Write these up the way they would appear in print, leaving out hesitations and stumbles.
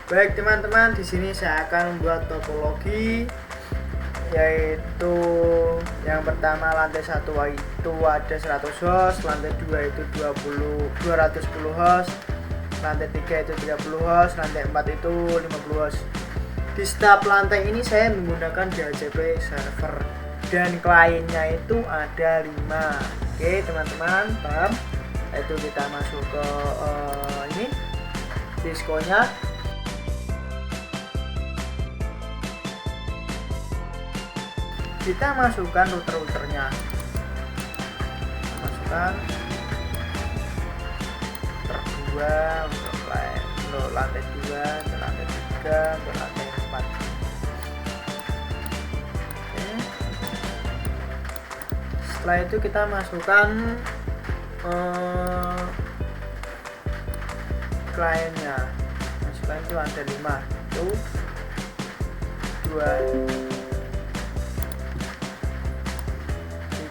Baik teman-teman, di sini saya akan membuat topologi, yaitu yang pertama lantai 1 itu ada 100 host, lantai 2 itu 210 host, lantai 3 itu 30 host, lantai 4 itu 50 host. Di setiap lantai ini saya menggunakan DHCP server dan kliennya itu ada 5. Oke teman-teman, paham? Itu kita masuk ke ini diskonya. Kita masukkan router-routernya, masukkan router 2 untuk lantai 2, ke lantai 3, ke lantai 4. Oke. Setelah itu kita masukkan kliennya, masukkan itu ada 5, itu 2,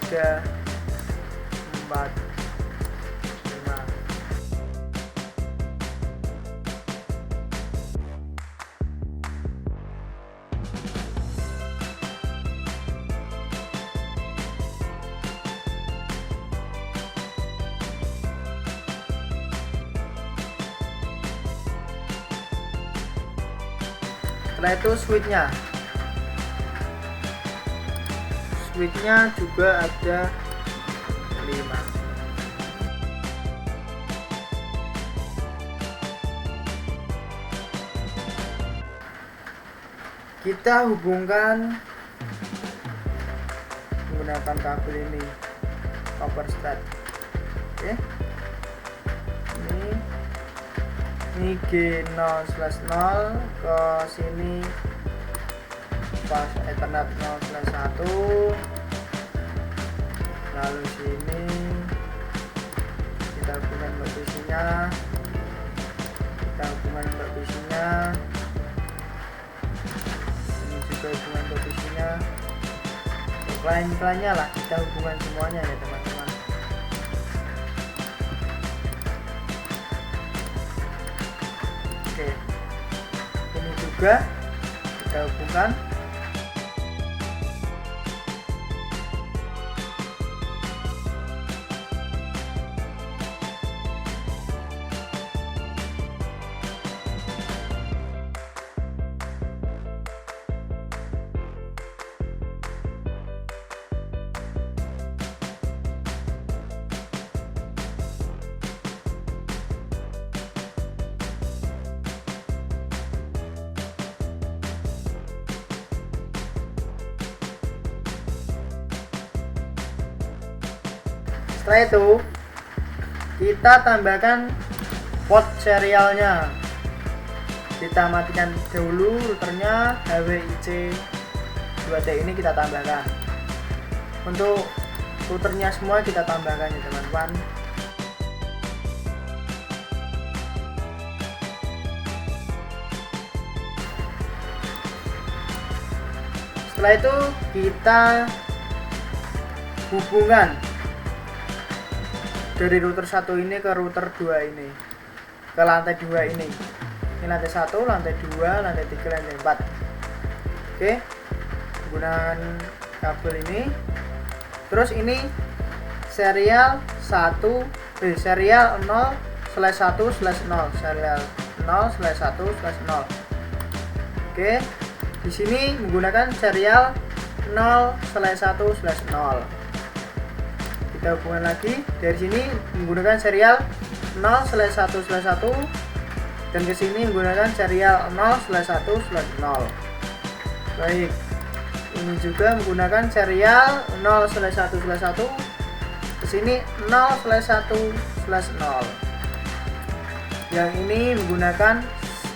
3, 4, 5. Setelah itu switchnya juga ada 5. Kita hubungkan menggunakan kabel ini, copper stud. Oke, ini G0/0 ke sini pas Ethernet 0/1, lalu sini kita hubungkan posisinya, ini juga hubungan posisinya, klien-kliennya lah kita hubungan semuanya ya teman-teman. Oke, ini juga kita hubungkan. Setelah itu kita tambahkan port serialnya, kita matikan dahulu routernya. HWIC 2T ini kita tambahkan, untuk routernya semua kita tambahkan ya teman-teman. Setelah itu kita hubungan dari router 1 ini ke router 2 ini, ke lantai 2 ini. Ini lantai 1, lantai 2, lantai 3, lantai 4. Oke, menggunakan kabel ini. Terus ini serial 0/1/0, serial 0/1/0. Oke, di sini menggunakan serial 0/1/0. Kita hubungan lagi dari sini menggunakan serial 0/1/1 dan ke sini menggunakan serial 0/1/0. Baik, ini juga menggunakan serial 0/1/1, ke sini 0/1/0. Yang ini menggunakan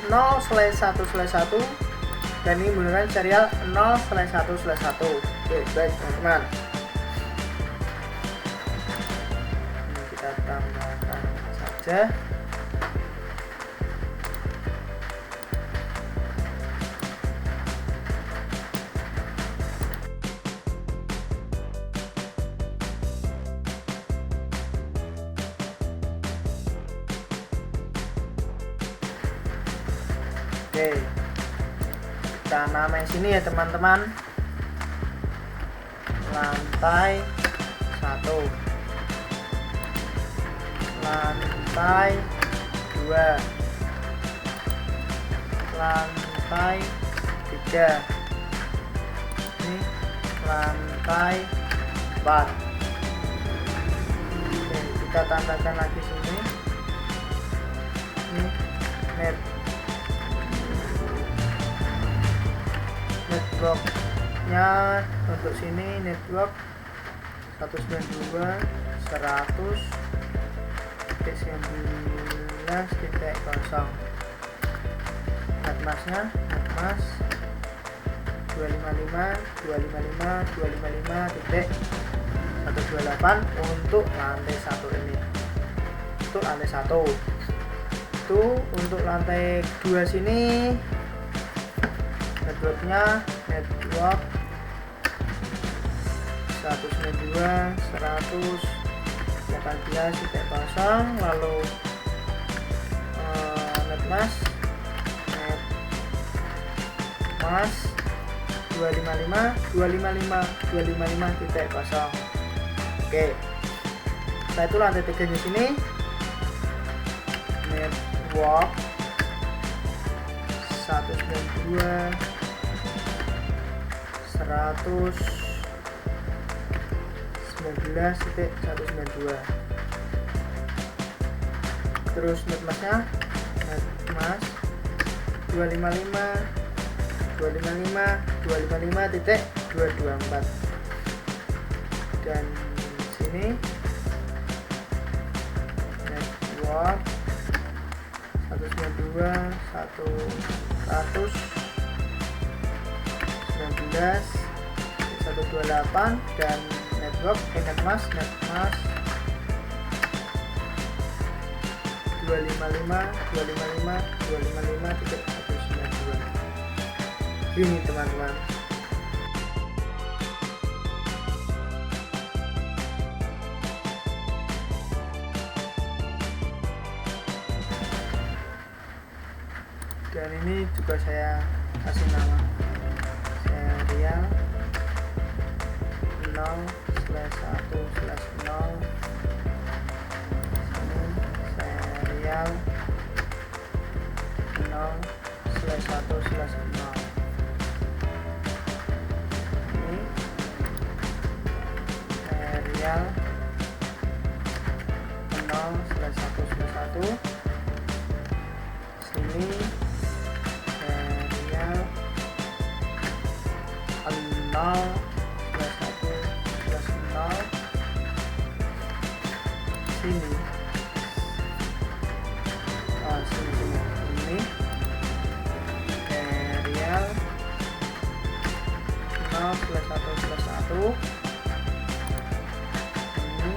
0/1/1 dan ini menggunakan serial 0/1/1. Oke, baik teman-teman. Kita tambahkan saja. Oke, Oke, kita namain sini ya teman-teman, lantai 1, lantai 2, lantai 3, ini lantai 4. Oke, kita tambahkan lagi sini, ini networknya untuk sini network 192.100.19.0. Netmasnya netmas 255.255.128 untuk lantai 1 ini. Untuk lantai 1 itu, untuk lantai 2 sini networknya network 192.118.0, lalu netmas 255.255.0. Oke, setelah itu lantai 3 di sini network 192.119.192. Terus netmasnya netmas 255.255.224. Dan sini network 192.119.128 dan network netmas 255.255.192. Ini teman-teman. Dan ini juga saya kasih nama serial 0/1/0. Ini serial 0/1/0. Ini serial 0/1/1. Sini serial 0/1/0. Sini ini serial 0/1/1. Ini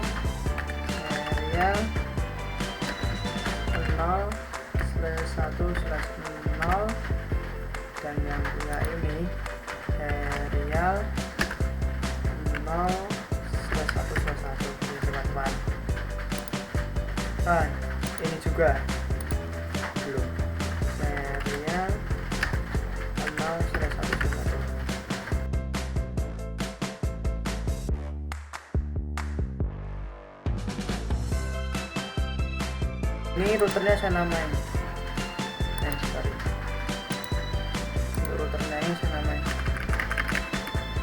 serial 0/1/0. Dan yang punya ini serial 0/1/1 teman-teman. Nah, ini juga belum serial 0/1/1. Ini routernya saya namain. Untuk routernya ini saya namain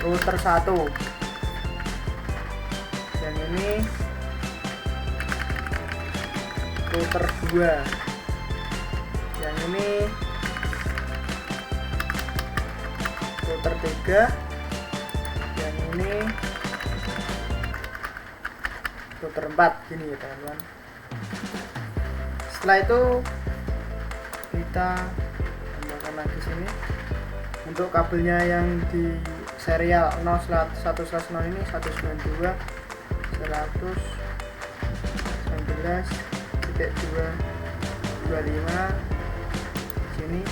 router 1. Dan ini router 2. Yang ini router 3. Yang ini router 4. Gini ya teman-teman. Setelah itu kita tambahkan lagi sini untuk kabelnya yang di serial 0/1/0 ini 192.119.225 sini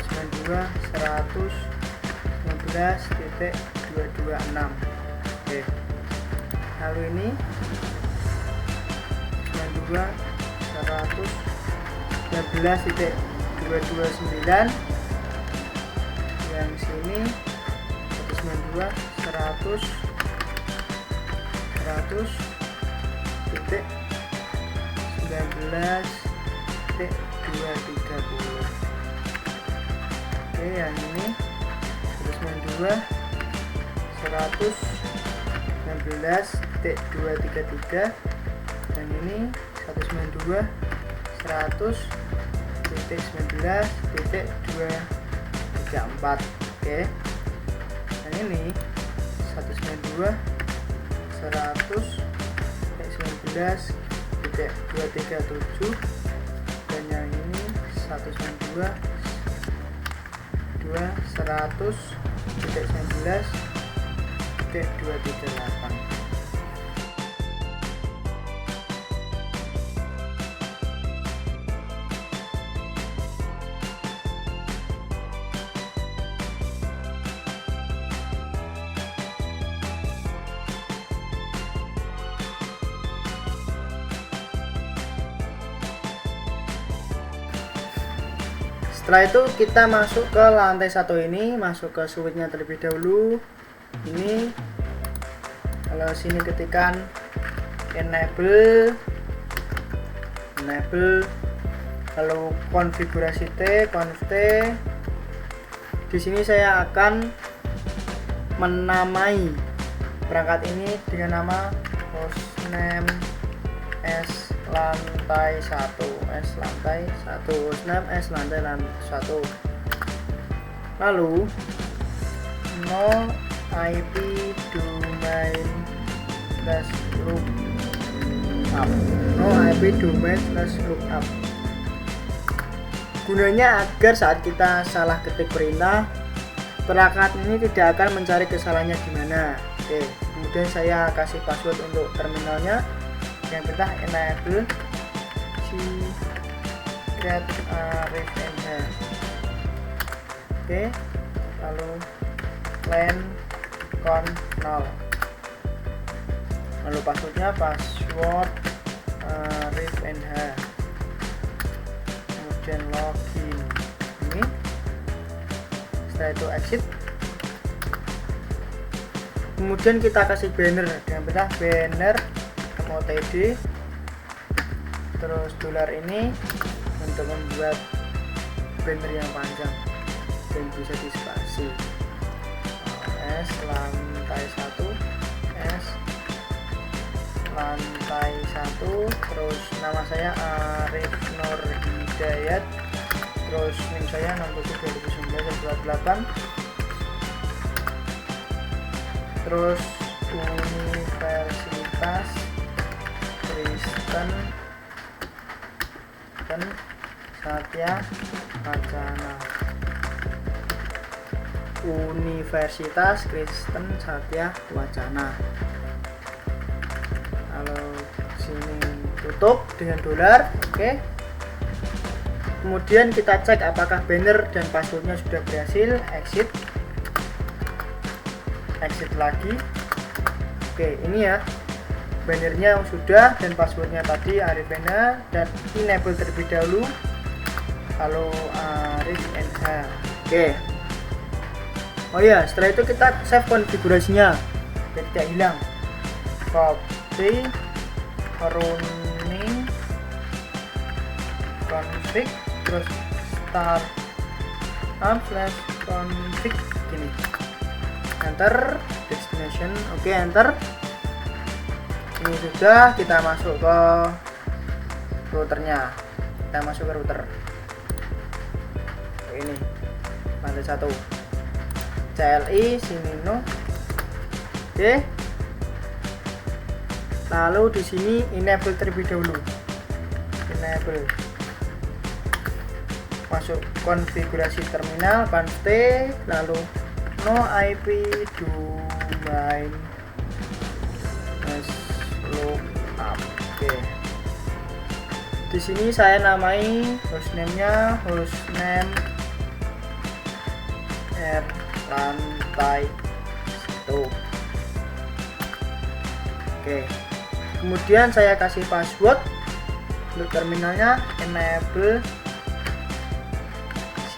192.119.226. Oke, lalu ini 92.119.225 229, yang sini 192 100 titik 19 titik 230. Oke, yang ini 192 119 titik 233, dan ini 192 100 titik 19 titik 234. Oke, yang ini 192 100 titik 19 titik 237, dan yang ini 192 100 titik 19 titik 238. Setelah itu kita masuk ke lantai 1 ini, masuk ke switchnya terlebih dahulu. Ini kalau sini ketikkan enable, lalu konfigurasi conf T. Di sini saya akan menamai perangkat ini dengan nama hostname S lantai 1, S lantai 1, hostname S lantai 1. Lalu no IP domain slash lookup, no IP domain slash lookup. Gunanya agar saat kita salah ketik perintah, perangkat ini tidak akan mencari kesalahannya di mana. Oke, kemudian saya kasih password untuk terminalnya. Yang pertama enable secret arif.nh. Oke, lalu len con 0, lalu passwordnya password arif.nh, kemudian login ini. Setelah itu exit, kemudian kita kasih banner dengan perintah banner motd, terus dolar ini untuk membuat banner yang panjang dan bisa dispasi. S lantai 1, S lantai 1, terus nama saya Arif Nur Hidayat, terus NIM saya 672019 terus Universitas Kristen Satya Wacana, Universitas Kristen Satya Wacana. Lalu sini tutup dengan dolar. Oke, kemudian kita cek apakah banner dan passwordnya sudah berhasil. Exit lagi. Oke, ini ya bannernya sudah dan passwordnya tadi Arif.nh, dan enable terlebih dahulu, lalu Arif.nh. Oke. Oh ya, setelah itu kita save konfigurasinya biar tidak hilang. Copy running config, terus start /config gini. Enter destination. Oke, enter. Ini sudah, kita masuk ke routernya. Kita masuk ke router. Ini lantai 1. CLI sini no. Oke. Lalu di sini enable terlebih dahulu. Enable. Masuk konfigurasi terminal, conf T, lalu no IP domain lookup. Oke. Di sini saya namai hostname-nya hostname R lantai 1. Oke. Kemudian saya kasih password untuk terminalnya enable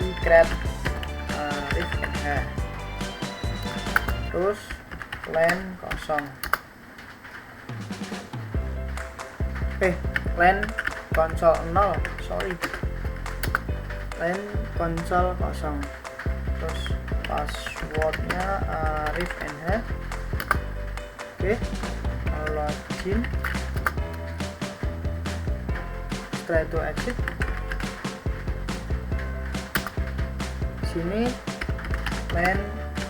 secret Arif NH, terus LAN kosong, LAN konsol 0, LAN konsol kosong, terus passwordnya Arif NH. Oke, login, setelah itu exit. Sini LAN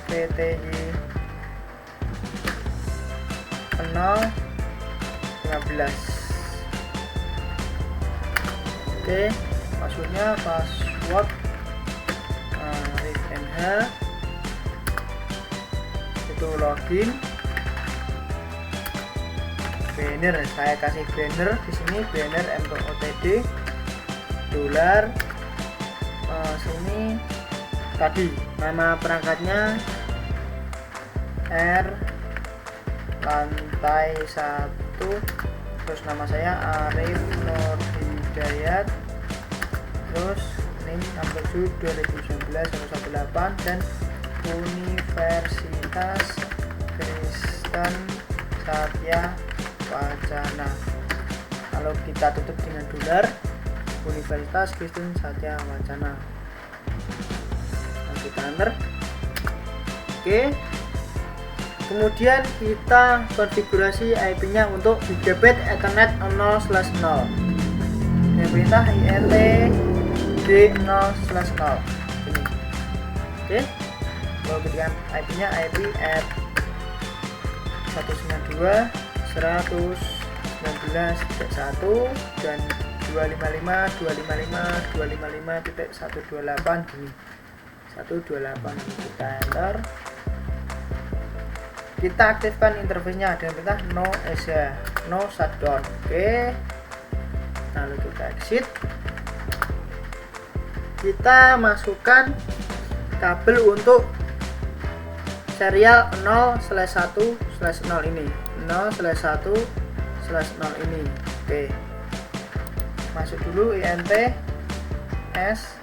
PTY 015. Oke, passwordnya password Arif NH, itu login. Banner, saya kasih banner di sini, banner MTOTD dolar. Sini tadi nama perangkatnya R lantai 1, terus nama saya Arif Nur Hidayat, terus ini 6 2019 118, dan Universitas Kristen Satya Wacana. Kalau kita tutup dengan dolar, Universitas Kristen Satya Wacana, kita enter. Oke, kemudian kita konfigurasi IP-nya untuk Gigabit Ethernet 0/0. Yang perintah INT D0/0 ini. Oke, kalau ketika IP-nya IP at 192.119.1 dan 255.255.255.128 gini. 128, kita enter. Kita aktifkan interface-nya dengan perintah no ESA, no shutdown. Oke, lalu kita exit. Kita masukkan kabel untuk serial 0/1/0 ini, 0/1/0 ini. Oke, masuk dulu INT S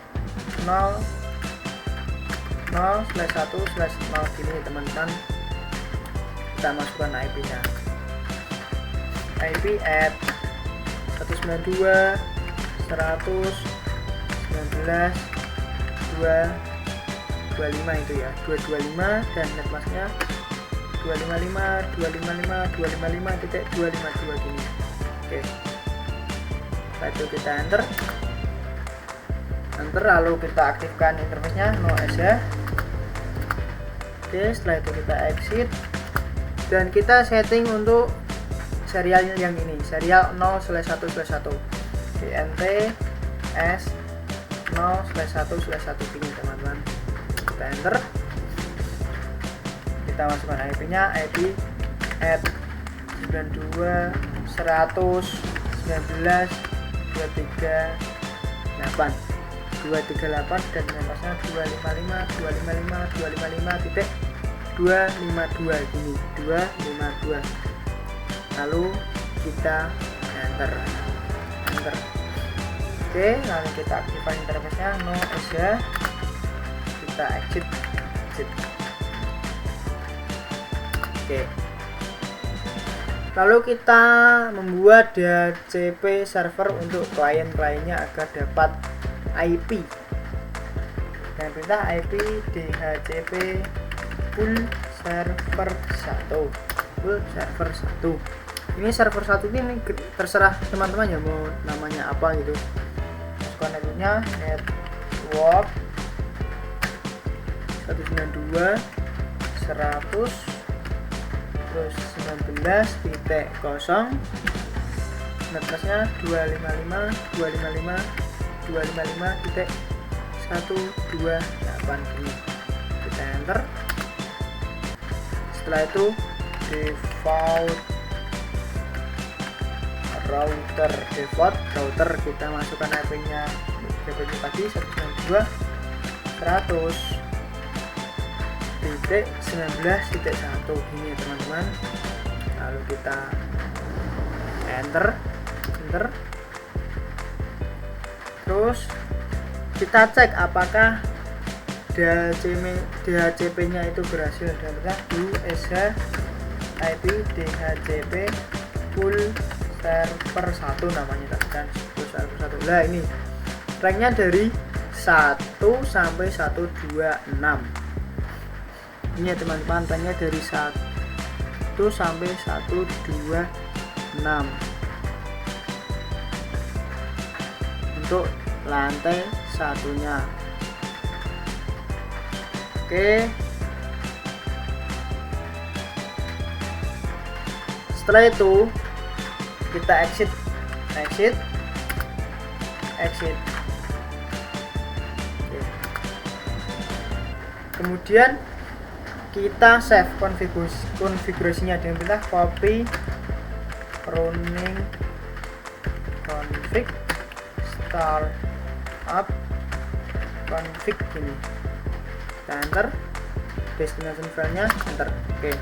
0/1/0 gini teman-teman. Kita masukkan IP-nya, IP at 192.119.225 itu ya, 225, dan netmasknya 255.255.255.252 gini. Oke, setelah itu kita enter, lalu kita aktifkan interface-nya no ESA. Oke, setelah itu kita exit dan kita setting untuk serial yang ini, serial 0/1/1 INT S 0/1/1 ini teman-teman. Kita enter, kita masukkan IP-nya, IP at 92.119.238 dan netmasknya 255.255.255.252 gini, 252. Lalu kita enter. Oke, lalu kita aktifkan interface-nya no ESA. Kita exit. Oke, lalu kita membuat DHCP server untuk klien-kliennya agar dapat IP. Dan perintah IP DHCP full server 1. Ini server 1 ini terserah teman-teman ya mau namanya apa gitu. Masukkan networknya network 192.100 terus 19.0, netmasknya 255.128 ini. Kita enter. Setelah itu default router kita masukkan IP-nya tadi 192.100.19.1 ini teman-teman. Lalu kita enter, terus kita cek apakah DHCP nya itu berhasil. Dan kita do sh IP DHCP full server 1 namanya kan, full server 1. Nah ini ranknya dari 1 sampai 126. Ini ya teman-teman, ranknya dari 1 sampai 126 untuk lantai satunya. Oke, setelah itu kita exit. Oke. Kemudian kita save konfigurasinya dengan perintah copy running config startup config ini. Kita enter destination filenya, enter. Oke.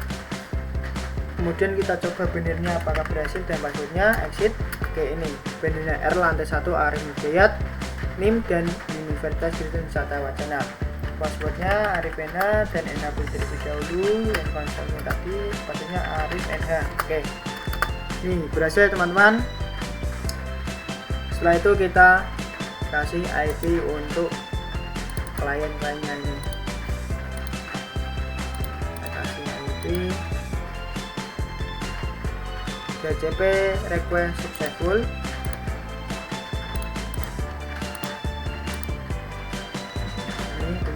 Kemudian kita coba bannernya apakah berhasil dan passwordnya exit. Oke, ini bannernya R lantai 1 Arif Hidayat, NIM dan Universitas Kristen Wisata Wacana. Passwordnya Arif NH dan NH terlebih dahulu, yang passwordnya tadi passwordnya Arif NH. Oke, ini berhasil teman-teman. Setelah itu kita kasih IP untuk klien-kliennya ini. Kita kasih IP DHCP request successful.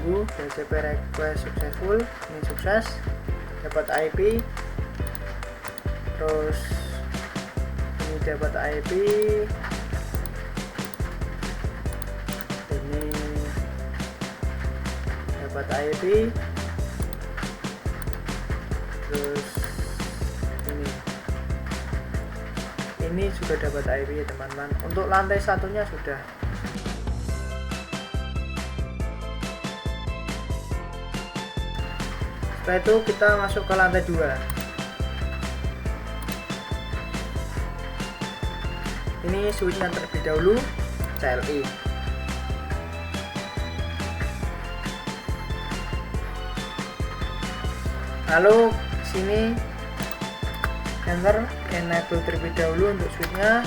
DHCP request successful, ini sukses, dapat IP. Terus ini dapat IP, ini dapat IP, terus ini sudah dapat IP ya teman-teman. Untuk lantai satunya sudah. Setelah itu kita masuk ke lantai 2. Ini switchnya terlebih dahulu, CLI. Lalu sini enter enable terlebih dahulu untuk switchnya.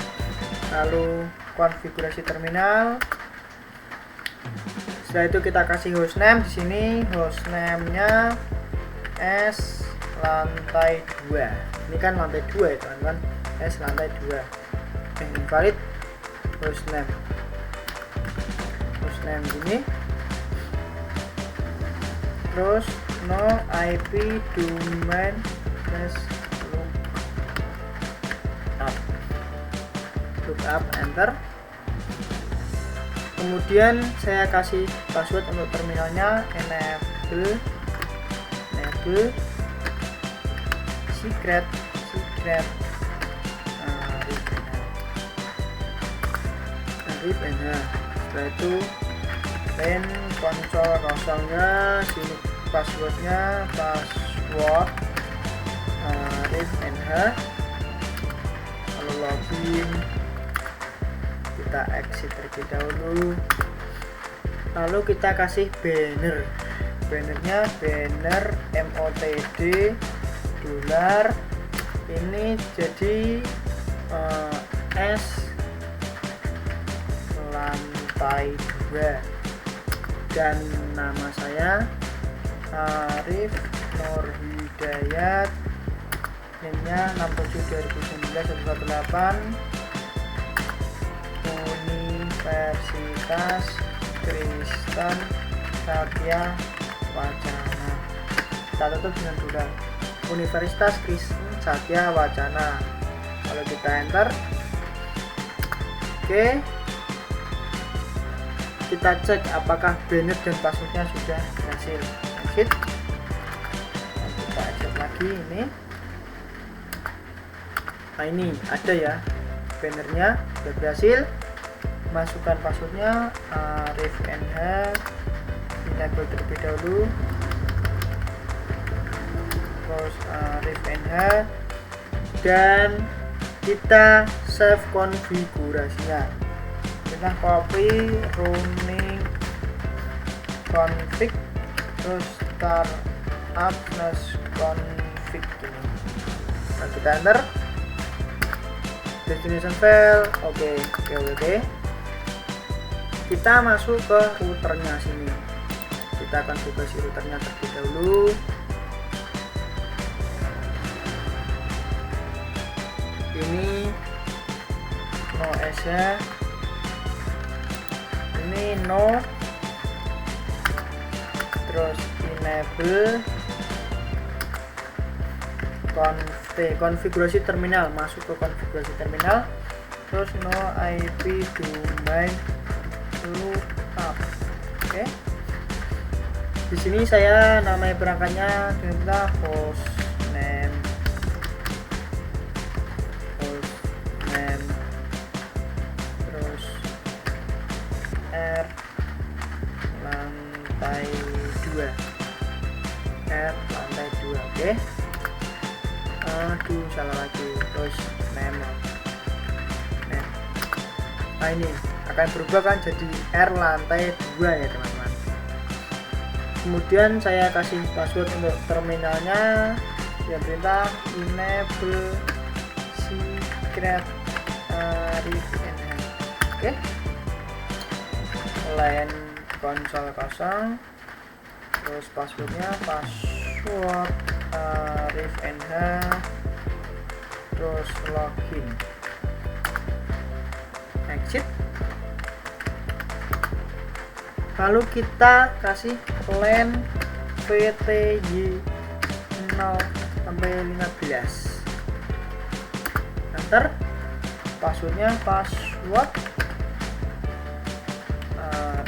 Lalu konfigurasi terminal. Setelah itu kita kasih hostname. Di sini hostname-nya S lantai 2. Ini kan lantai 2 ya teman-teman. S lantai 2. Invalid hostname gini. Terus no IP domain lookup enter. Kemudian saya kasih password untuk terminalnya, enable secret Arif NH. Setelah itu pen konsol kosongnya, sini passwordnya password Arif NH. Lalu login, kita exit terlebih dahulu. Lalu kita kasih bannernya banner MOTD dolar. Ini jadi S lantai 2 dan nama saya Arif Nur Hidayat, NIM-nya 67/2019-118, Universitas Kristen Satya Wacana. Kita tutup dengan dolar, Universitas Kristen Satya Wacana. Kalau kita enter, oke, kita cek apakah banner dan passwordnya sudah berhasil. Exit. Kita exit lagi ini. Nah ini ada ya bannernya sudah berhasil. Masukkan passwordnya Arif NH, enable terlebih dahulu, terus Arif NH, dan kita save konfigurasinya. Kita copy running config terus startup/config ini. Nah, kita enter destination file. Oke. Kita masuk ke routernya sini. Kita akan konfigurasi routernya terlebih dahulu. Ini no S nya, ini no, terus enable konfigurasi terminal, masuk ke konfigurasi terminal, terus no IP domain lookup. Oke. Di sini saya namai perangkatnya kita hostname terus R lantai 2. Oke. Aduh, salah lagi. Terus name. Nah, ini akan berubah kan jadi R lantai 2 ya teman-teman. Kemudian saya kasih password untuk terminalnya, ya perintah enable secret RifNH. Oke. Line konsol kosong, terus passwordnya password RifNH, terus login, exit. Lalu kita kasih len VTY 0 sampai 15. Enter. Passwordnya password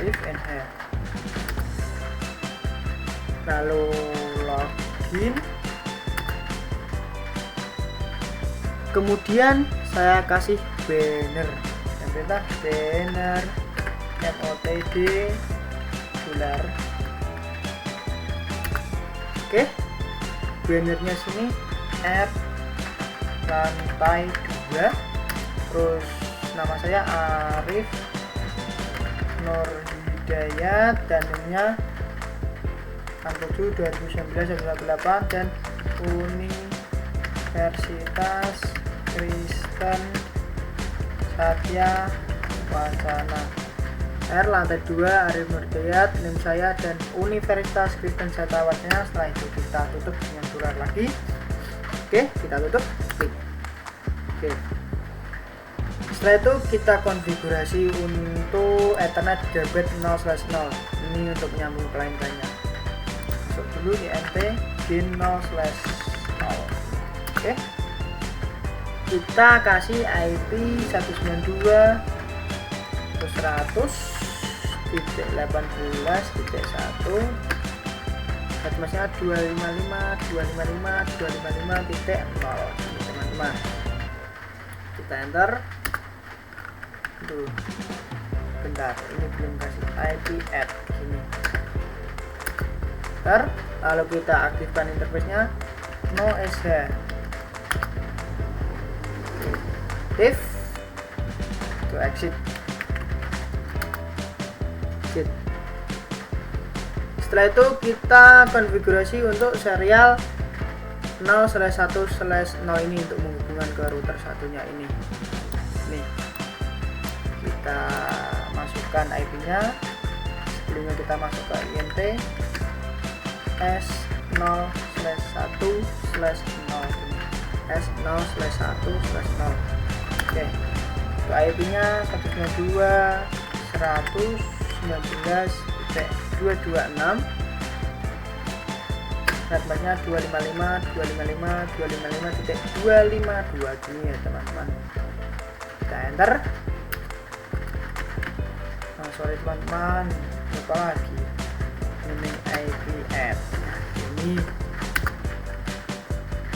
RifNH. Lalu login. Kemudian saya kasih banner. Yang pertama banner MOTD dolar. Oke. Bannernya sini add lantai 2. Terus nama saya Arif Nur Hidayat dan NIM-nya 2019-18 dan Universitas Kristen Satya Wacana. R lantai 2 Arif Nur Hidayat, NIM saya dan Universitas Kristen Satya Wacana. Setelah itu kita tutup dengan dolar lagi. Oke, kita tutup. Klik. Oke. Setelah itu kita konfigurasi untuk Ethernet Gigabit 0/0. Ini untuk menyambung klien-kliennya. Masuk dulu di NT bin 0/0. Oke. Kita kasih IP 192.100.18.1. Admasnya 255.255.255.0 teman-teman. Kita enter. Tuh, bentar, ini belum kasih IP add gini. Lalu kita aktifkan interface-nya no SH. If to exit. Setelah itu kita konfigurasi untuk serial 0/1/0 ini untuk menghubungkan ke router satunya ini. Nih. Kita masukkan IP-nya. Sebelumnya kita masuk ke INT S0/1/0 S0/1/0. Oke. Untuk IP-nya 192.119.226. Admasnya 255.255.255.252 gini ya teman-teman. Kita enter. Sorry teman-teman, lupa lagi ini IP add. Nah, ini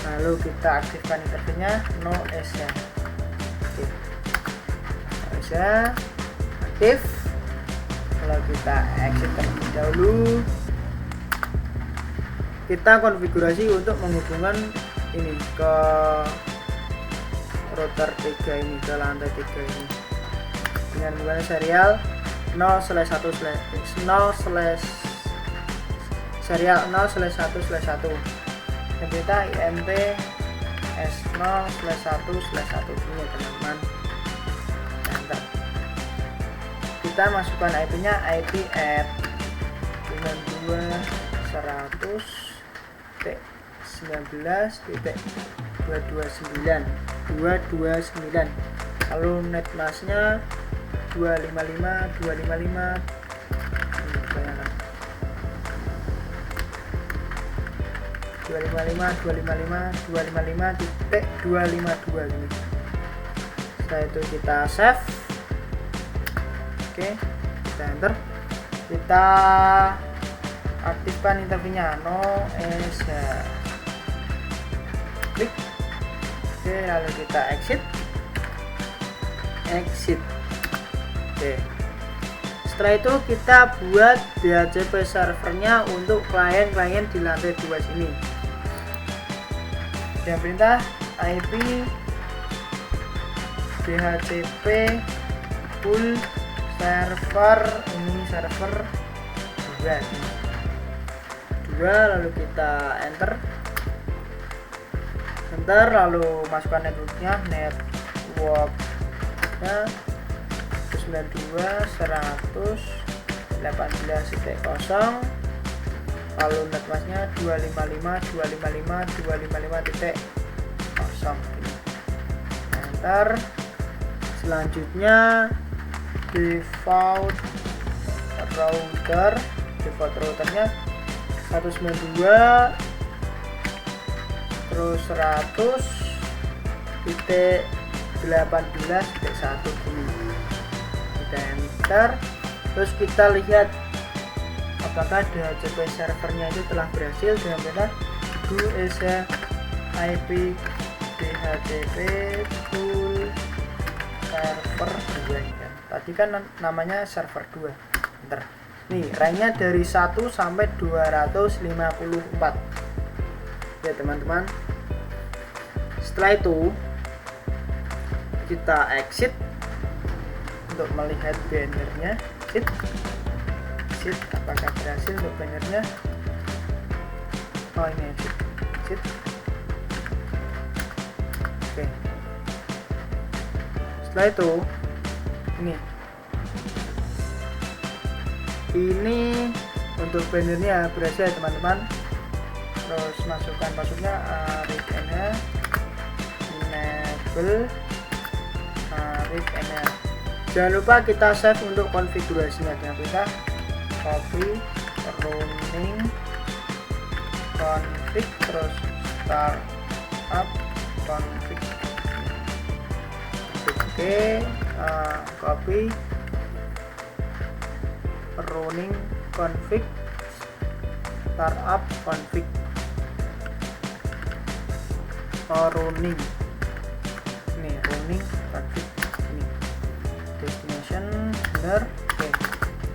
lalu kita aktifkan interface-nya no SH. Oke. No SH aktif. Kalau kita exit terlebih dahulu, kita konfigurasi untuk menghubungkan ini ke router 3 ini, ke lantai 3 ini dengan menggunakan serial 0/1/0/1 serial 0/1/1 dan kita IMP S0/1/1 ini teman-teman. Enter. Kita masukkan IP nya IP at 92.100.19.229 lalu net masknya 255 255.252 gini. Setelah itu kita save. Oke, kita enter. Kita aktifkan interviewnya no ESA. Klik. Oke, lalu kita exit. Oke. Setelah itu kita buat DHCP servernya untuk klien-klien di lantai 2 sini. Dan perintah IP DHCP full server, ini server 2 lalu kita enter lalu masukkan networknya 92.100.18.0 lalu netmasknya 255.255.255.0 enter. Selanjutnya default routernya 192 terus 100.18.1 gini. Kita enter, terus kita lihat apakah DHCP servernya itu telah berhasil dengan perintah do ESA IP DHCP full server 2 ya. Tadi kan namanya server 2. Enter. Nih, ranknya dari 1 sampai 254. Ya, teman-teman. Setelah itu kita exit untuk melihat bannernya. Exit apakah berhasil untuk bannernya? Oh, ini exit. Oke. Setelah itu ini untuk bannernya berhasil ya, teman-teman. Terus masukkan passwordnya arifnh enable arifnh. Jangan lupa kita save untuk konfigurasinya dengan kita copy running config terus startup config. Oke, copy running config startup config running ini running config ini destination benar.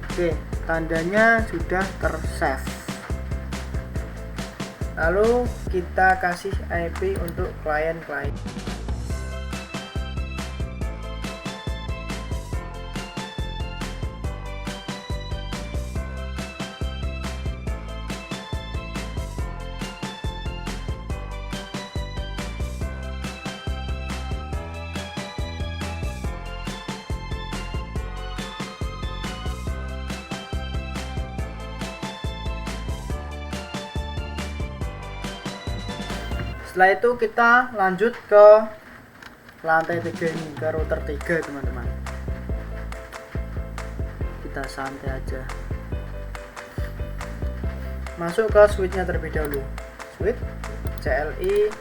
Oke, tandanya sudah tersave. Lalu kita kasih IP untuk klien-klien. Setelah itu kita lanjut ke lantai 3 ini, ke router 3 teman-teman. Kita santai aja. Masuk ke switchnya terlebih dahulu. Switch CLI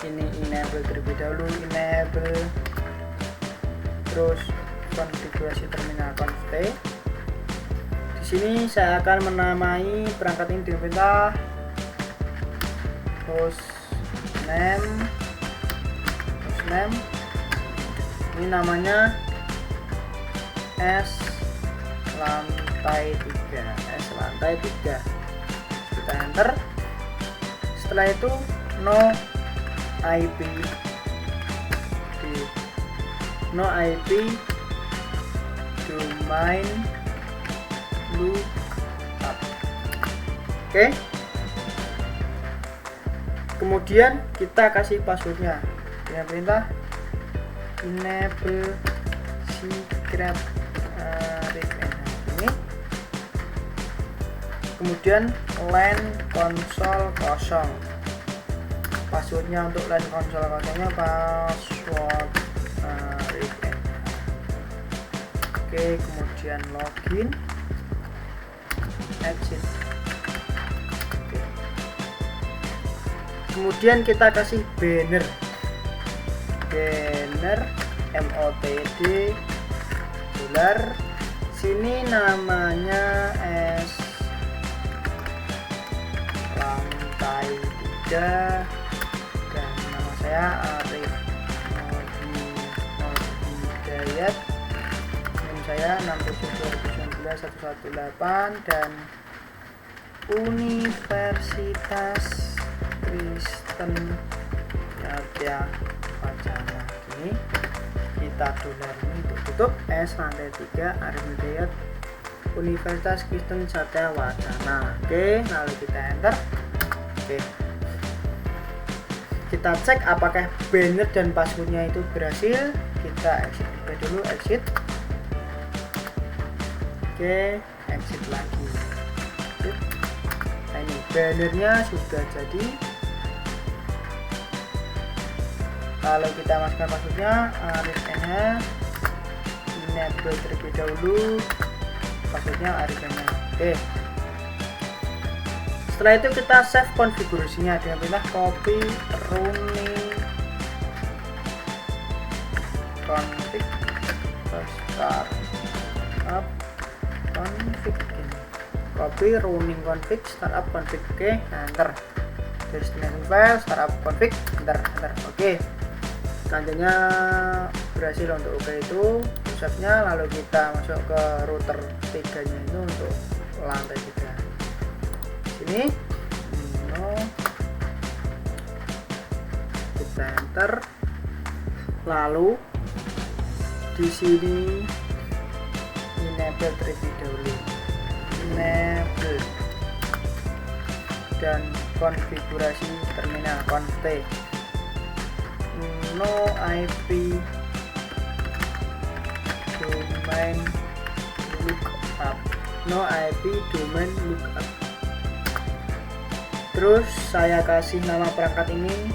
ini enable terlebih dahulu, enable terus konfigurasi terminal conf. Di sini saya akan menamai perangkat ini dengan perintah host name. Ini namanya S lantai 3. Kita enter. Setelah itu no IP domain lookup. Oke. Kemudian kita kasih passwordnya dengan perintah enable secret ini. Kemudian LAN konsol kosong. Passwordnya untuk LAN konsol kosongnya password Oke, kemudian login, exit. Oke. Kemudian kita kasih banner MOTD dolar. Sini namanya lantai 3 dan nama saya Arif Hidayat. Saya 672019 dan Universitas Kristen Yatya Wacana. Ini kita dolar ini tutup lantai 3 Arif Hidayat Universitas Kristen Yatya Wacana. Oke, lalu kita enter. Oke, kita cek apakah banner dan passwordnya itu berhasil. Kita exit dulu, exit. Oke, exit lagi. Nah, ini bannernya sudah jadi. Kalau kita masukkan passwordnya Arif NH, enable terlebih dahulu passwordnya Arif NH. Oke. Setelah itu kita save konfigurasinya dengan perintah copy running config startup config, copy running config startup config. Oke, enter. Destination file startup config, enter. Oke, selanjutnya berhasil untuk oke itu pusatnya. Lalu kita masuk ke router 3 nya itu untuk lantai 3 sini. Kita enter. Lalu di sini enable terlebih dahulu, enable dan konfigurasi terminal conf no IP domain lookup, no IP domain lookup. Terus saya kasih nama perangkat ini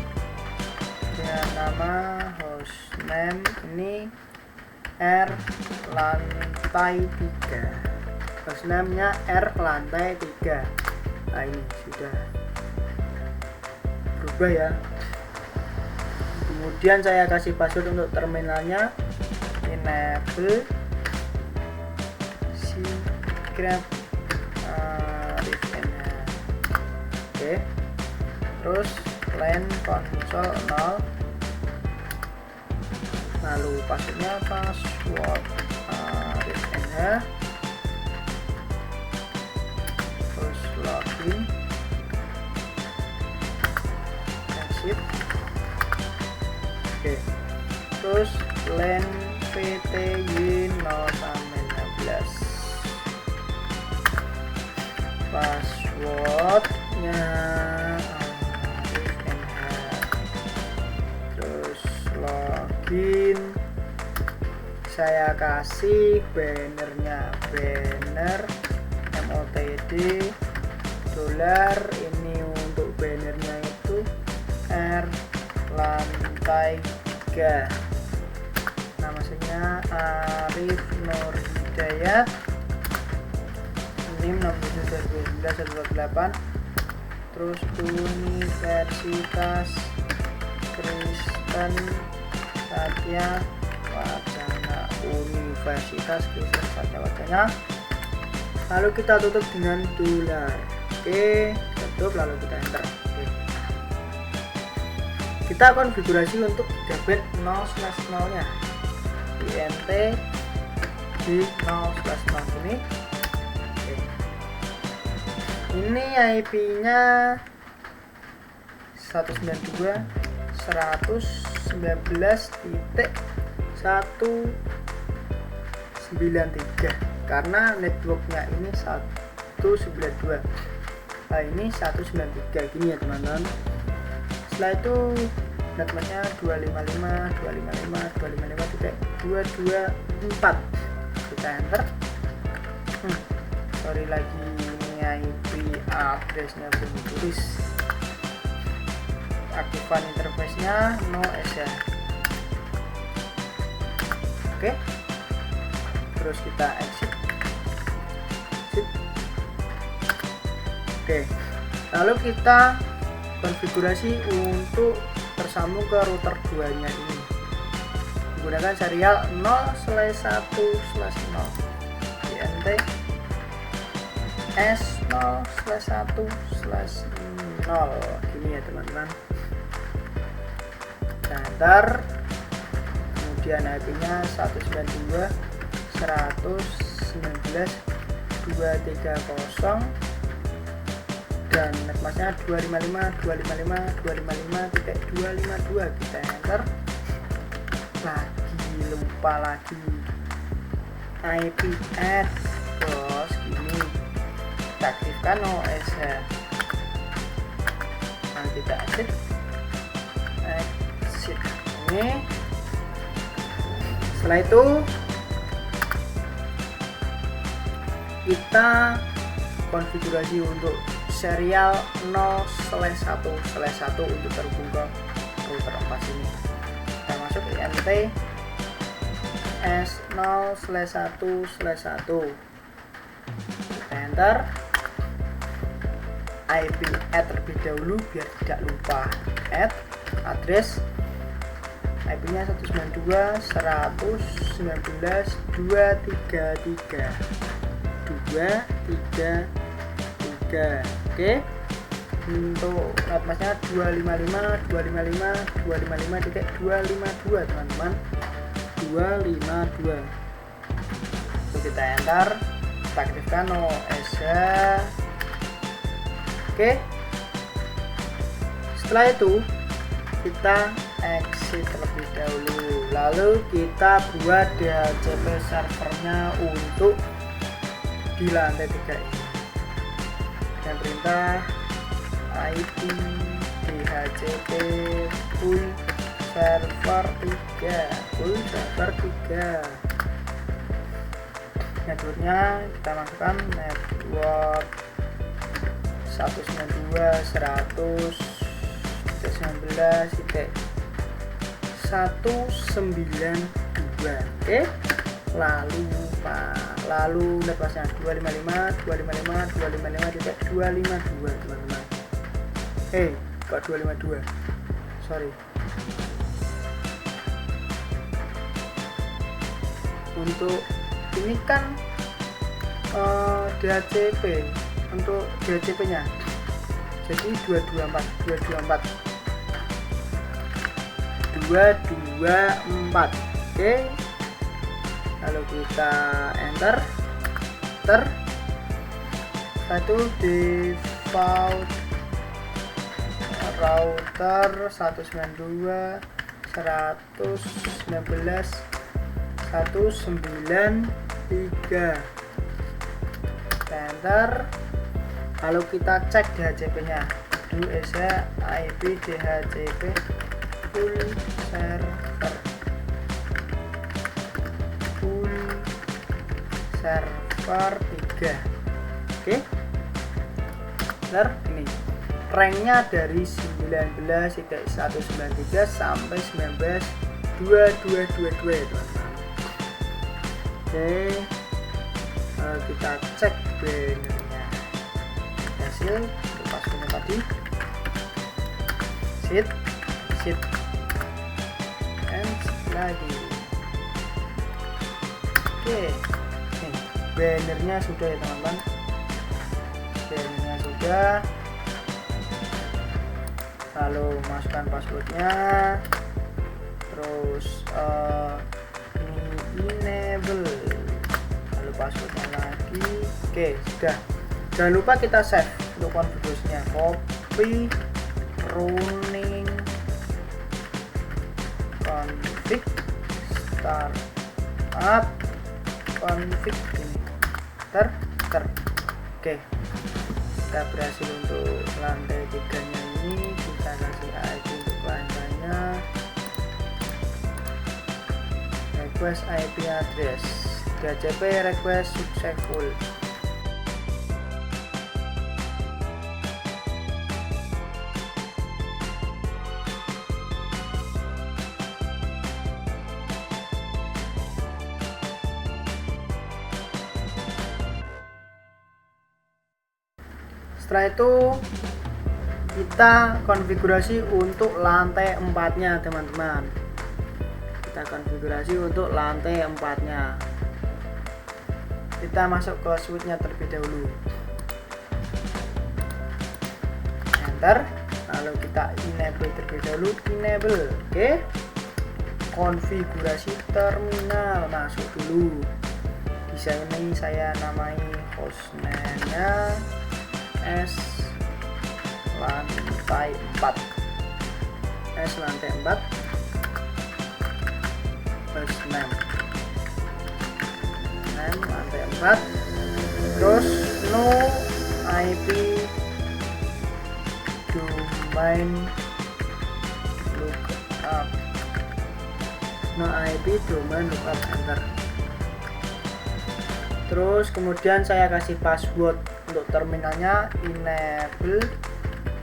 dengan nama hostname ini R lantai 3, hostname-nya R lantai 3. Nah, ini sudah berubah ya. Kemudian saya kasih password untuk terminalnya, enable secret oke. Terus LAN konsol 0. Lalu passwordnya password Arif NH, terus login, exit. Oke, terus LAN PTY 0-16, passwordnya Arif NH, terus login. Saya kasih bannernya banner MOTD dolar. Ini untuk bannernya itu R lantai 3, namanya Arif Nur Hidayat, NIM 672019 terus Universitas Kristen Yatya Wacana, Universitas Kristen Yatya Wacana. Lalu kita tutup dengan dolar. Oke, tutup lalu kita enter. Oke. Kita konfigurasi untuk gigabit 0/0 nya INT di 0/0 ini. Oke. Ini IP nya 192.119.193 karena networknya ini 192. Nah ini 193 gini ya teman-teman. Setelah itu netmatchnya 255 kita enter. Sorry lagi, ini IP addressnya belum ditulis. Aktifkan interface-nya no SSH. Oke, terus kita exit. Oke, lalu kita konfigurasi untuk tersambung ke router 2 nya ini menggunakan serial 0/1/0 INT S0/1/0 gini ya teman-teman. Enter, kemudian IP-nya 192.119.230 dan netmasknya 255.255.252. Kita enter. Lupa lagi IP add bos gini, kita aktifkan OS. Nah, kita exit ini. Setelah itu kita konfigurasi untuk serial 0/1/1 untuk terhubung ke router 4 ini. Kita masuk INT S0/1/1. Kita enter. IP add terlebih dahulu biar tidak lupa. Add address IP-nya 192.119.233. Oke. Untuk netmasknya 255.255.252 teman-teman. 252. Lalu kita enter, kita aktifkan OS. Oke. Setelah itu kita exit terlebih dahulu. Lalu kita buat DHCP servernya untuk di lantai 3 ini. Dan perintah IP DHCP full server 3. Networknya kita masukkan network 192.119.192. Oke. Lalu netmasknya 255.255.252 teman-teman. Kok 252? Sorry. Untuk ini kan DHCP, untuk DHCP nya jadi 224. Oke, lalu kita enter. Satu default router 192.119.193. Enter. Lalu kita cek DHCP nya. IP DHCP full server 3. Oke. Benar ini. Ranknya dari 19.193 sampai 19.2222 ya teman-teman. Oke, kita cek bannernya. Hasil passwordnya tadi. Sit and lagi. Oke, nih bannernya sudah ya teman-teman. Bannernya sudah. Lalu masukkan passwordnya, terus enable, lalu passwordnya lagi. Oke, sudah. Jangan lupa kita save untuk konfigurasinya. Copy running config startup config ini. Oke. kita berhasil untuk lantai 3 nya ini. Kita kasih ID untuk lantainya, request IP address, DHCP request successful. Setelah itu kita konfigurasi untuk lantai 4 nya teman-teman. Kita konfigurasi untuk lantai 4 nya. Kita masuk ke switch nya terlebih dahulu, enter, lalu kita enable terlebih dahulu, enable. Oke, konfigurasi terminal masuk dulu. Bisa ini saya namai hostname-nya S lantai 4, S lantai 4 hostname lantai 4, terus no IP domain lookup, no IP domain lookup, enter. Terus kemudian saya kasih password untuk terminalnya, enable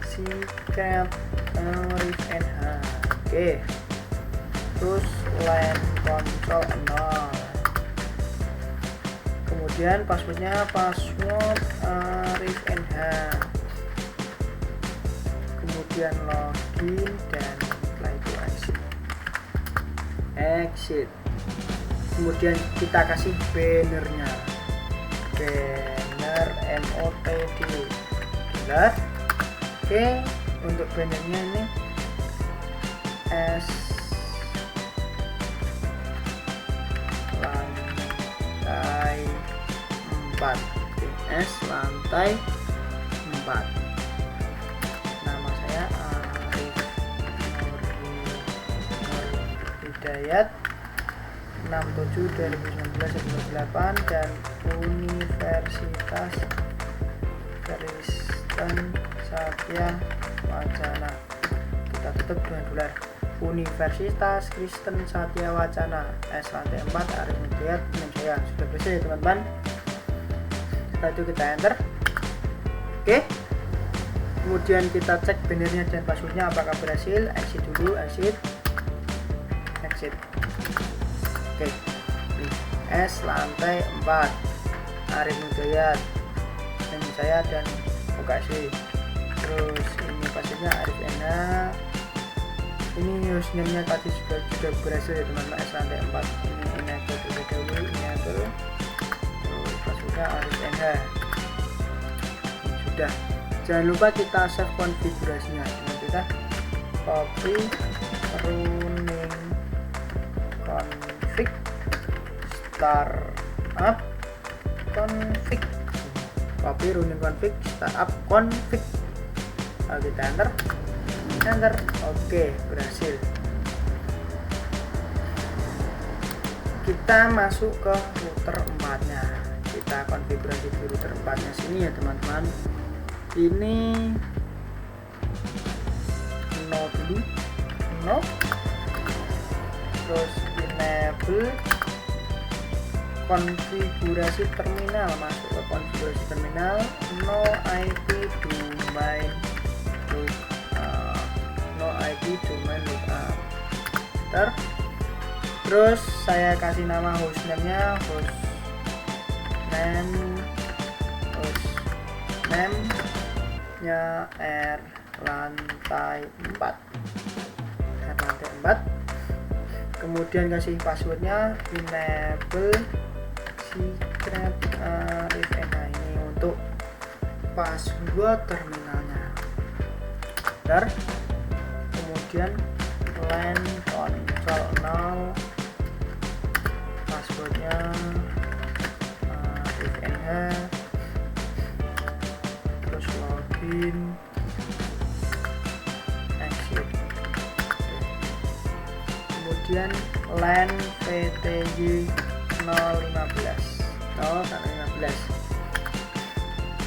secret RFNH. Oke, terus LAN console 0. Kemudian passwordnya password RFNH. Kemudian login dan setelah itu exit. Kemudian kita kasih bannernya, banner MOTD banner. Oke, untuk bannernya ini S lantai 4. Oke, S lantai 4. Nama saya Arif Nur Hidayat, 67 2019 18, dan Universitas Kristen Satya Wacana. Kita tutup $2. Universitas Kristen Satya Wacana, S lantai 4, Arif Hidayat, nama saya. Sudah berhasil ya teman-teman. Setelah itu kita enter. Oke, kemudian kita cek bannernya dan passwordnya apakah berhasil. Exit dulu, exit. Oke, S lantai 4, Arif Hidayat, nama saya, dan UKC. Terus ini passwordnya Arif NH. Ini username-nya tadi sudah berhasil ya teman-teman, S lantai 4. Ini enable terlebih dahulu, enable. Terus passwordnya Arif NH. Sudah. Jangan lupa kita save konfigurasinya. Kita copy running config startup config, copy running config startup config. Lalu kita enter. Oke, berhasil. Kita masuk ke router 4 nya. Kita konfigurasi di router 4 nya sini ya teman-teman. Ini no dulu, no, terus enable konfigurasi terminal, masuk ke konfigurasi terminal, no IP domain lookup. Terus saya kasih nama hostname-nya hostname-nya R lantai 4. Kemudian kasih passwordnya enable secret RFNH. Ini untuk password terminalnya. Kemudian LAN console 0, passwordnya RFNH. Terus login, exit. Kemudian LAN VTY 015,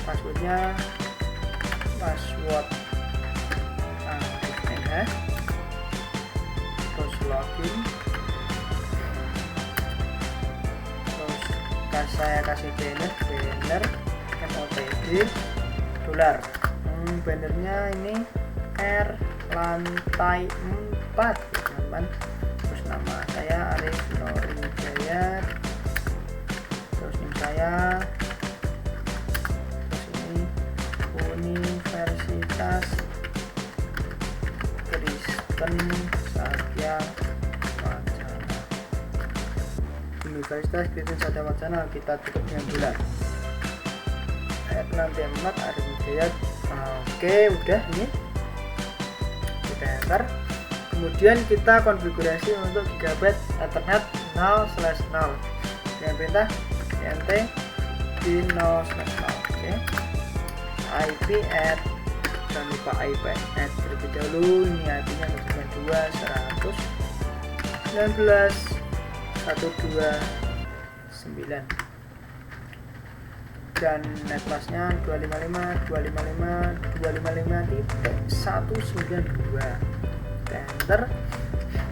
passwordnya password ARIF-NH, terus login, terus saya kasih banner MOTD dolar. Bannernya ini R lantai 4 teman-teman. Terus nama saya Arif Nurijaya, terus ini saya, terus ini Universitas Kristen Satya Wacana, Universitas Kristen Satya Wacana. Kita tutup dengan bulan lantai 4 Arif Nurijaya. Oke, udah, ini kita enter. Kemudian kita konfigurasi untuk gigabit Ethernet 0/0 dengan perintah int di 0/0. Oke, IP add, jangan lupa IP add terlebih dahulu. Ini IP nya 192.168.129 dan netmasknya 255.255.192. Enter.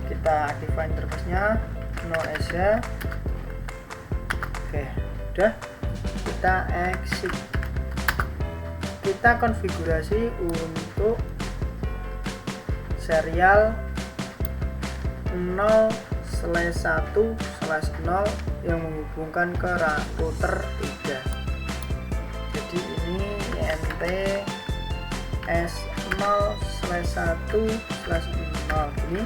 Kita aktifkan interface-nya no Asia. Oke, udah, kita exit. Kita konfigurasi untuk serial 0/1/0 yang menghubungkan ke router 3. Jadi ini INT S0/1/0 ini,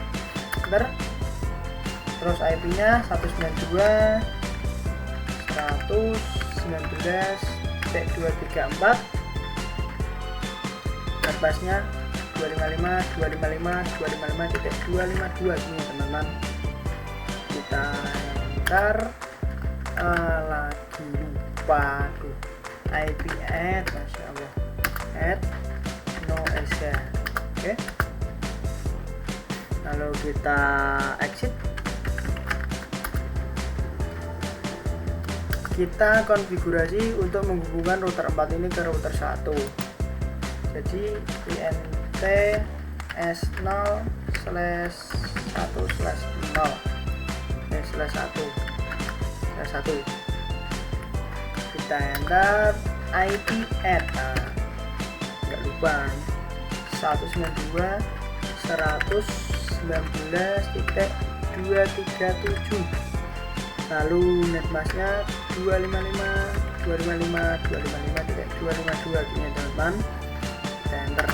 terus IP-nya 192.119.234, netmasknya 255.255.255.252 ini teman-teman. Kita enter. Lagi lupa IP add, masya Allah, add no Asia. Oke, lalu kita exit. Kita konfigurasi untuk menghubungkan router 4 ini ke router 1. Jadi INT S0/1/0/1. Kita enter IP add. Nggak lupa 192.119.237. lalu netmasknya 255.255.252 gini teman-teman. Kita enter.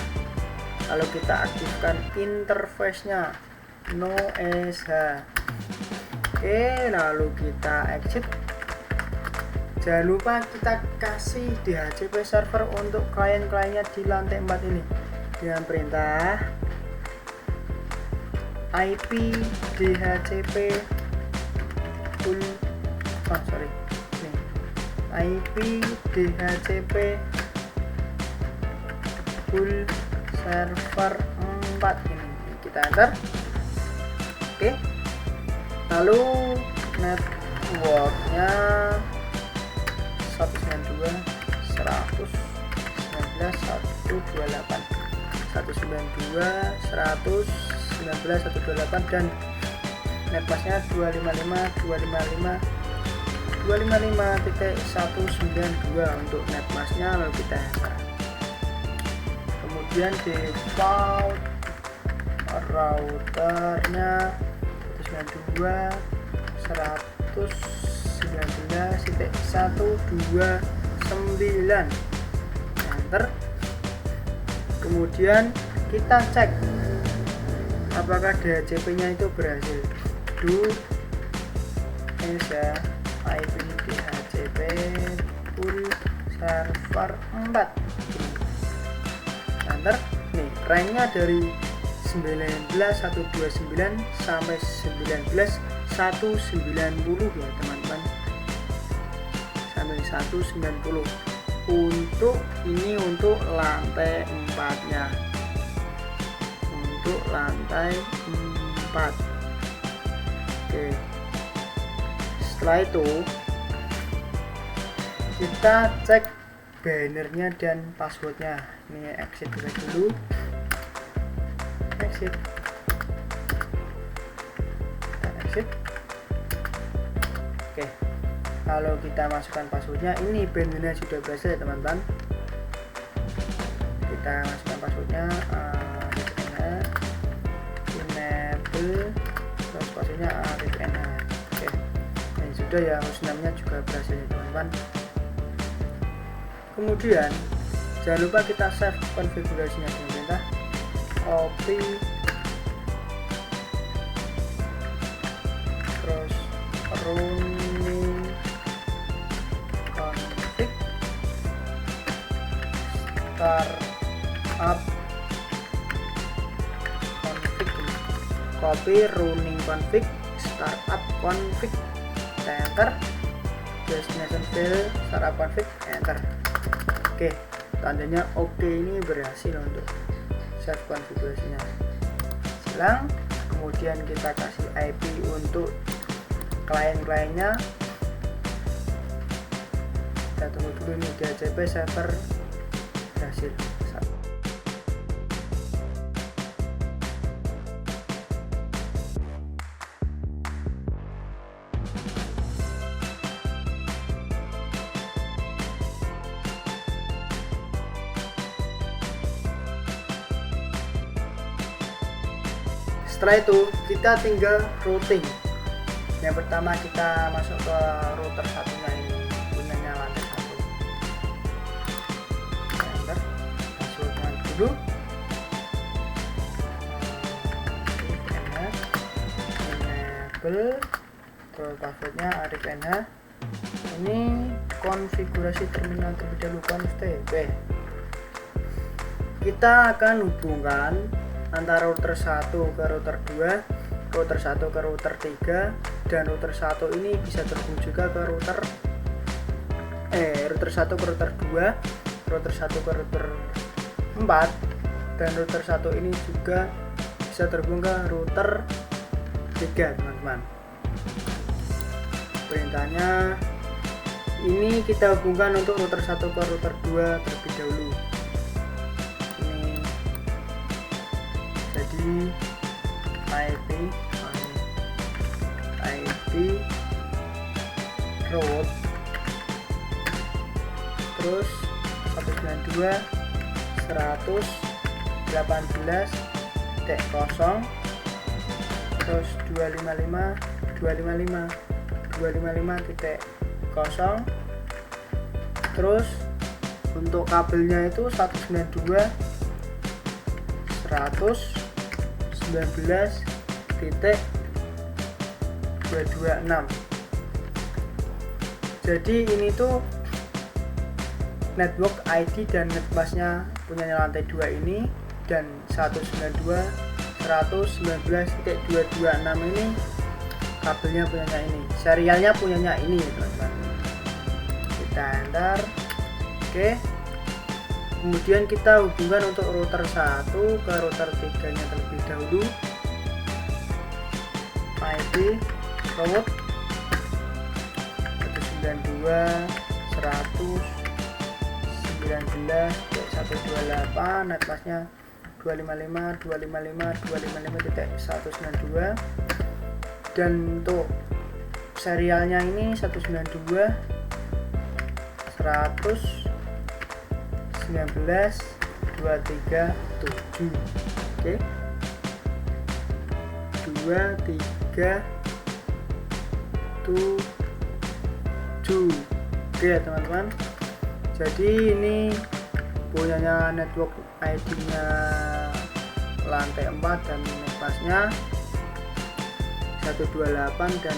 Lalu kita aktifkan interface-nya no SH. Oke, lalu kita exit. Jangan lupa kita kasih DHCP server untuk klien-kliennya di lantai 4 ini dengan perintah IP DHCP full IP DHCP full server 4 ini kita enter. Oke, lalu networknya 192.119.128 dan netmasknya 255.192 untuk netmasknya. Lalu kita enter. Kemudian default routernya 192.119.129 enter. Kemudian kita cek apakah DHCP-nya itu berhasil. Do Asia IP DHCP full server 4 enter. Nih, ranknya dari 19.129 sampai 19.190 ya teman-teman, sampai 190 untuk ini, untuk lantai 4 nya, untuk lantai 4. Oke, setelah itu kita cek bannernya dan passwordnya. Ini exit dulu, exit. Oke, kalau kita masukkan passwordnya, ini bannernya sudah berhasil ya teman-teman. Kita masukkan passwordnya, enable, terus passwordnya arifnh. Oke, ini sudah ya, username-nya juga berhasil ya teman-teman. Kemudian jangan lupa kita save konfigurasinya dengan perintah copy terus running config startup config, copy running config startup config, enter, destination file startup config, enter. Oke, tandanya oke, ini berhasil untuk save konfigurasinya. Silang, kemudian kita kasih IP untuk klien-kliennya. Kita tunggu dulu, ini DHCP server berhasil. Setelah itu kita tinggal routing. Yang pertama kita masuk ke router satunya, ini punyanya lantai 1. Enter, passwordnya dulu. Enable, terus passwordnya arifnh. Ini konfigurasi terminal terlebih dahulu, config. Kita akan hubungkan antara router 1 ke router 2, router 1 ke router 3, dan router 1 ini bisa terhubung juga ke router 1 ke router 2, router 1 ke router 4, dan router 1 ini juga bisa terhubung ke router 3 teman-teman. Perintahnya ini kita hubungkan untuk router 1 ke router 2 terlebih dahulu. IP route terus 192.118.0 terus 255.0 terus untuk kabelnya itu 192.119.226. Jadi ini tuh network ID dan netmasknya punyanya lantai 2 ini, dan 192.119.226 ini kabelnya punyanya ini, serialnya punyanya ini teman-teman. Kita enter. Oke, kemudian kita hubungkan untuk router 1 ke router 3 nya terlebih dahulu. IP route 192.119.128, netmasknya 255.255.255.192, dan untuk serialnya ini 192.119.237. Oke, 237. Oke teman-teman, jadi ini punyanya network ID nya lantai 4 dan netmasknya 128, dan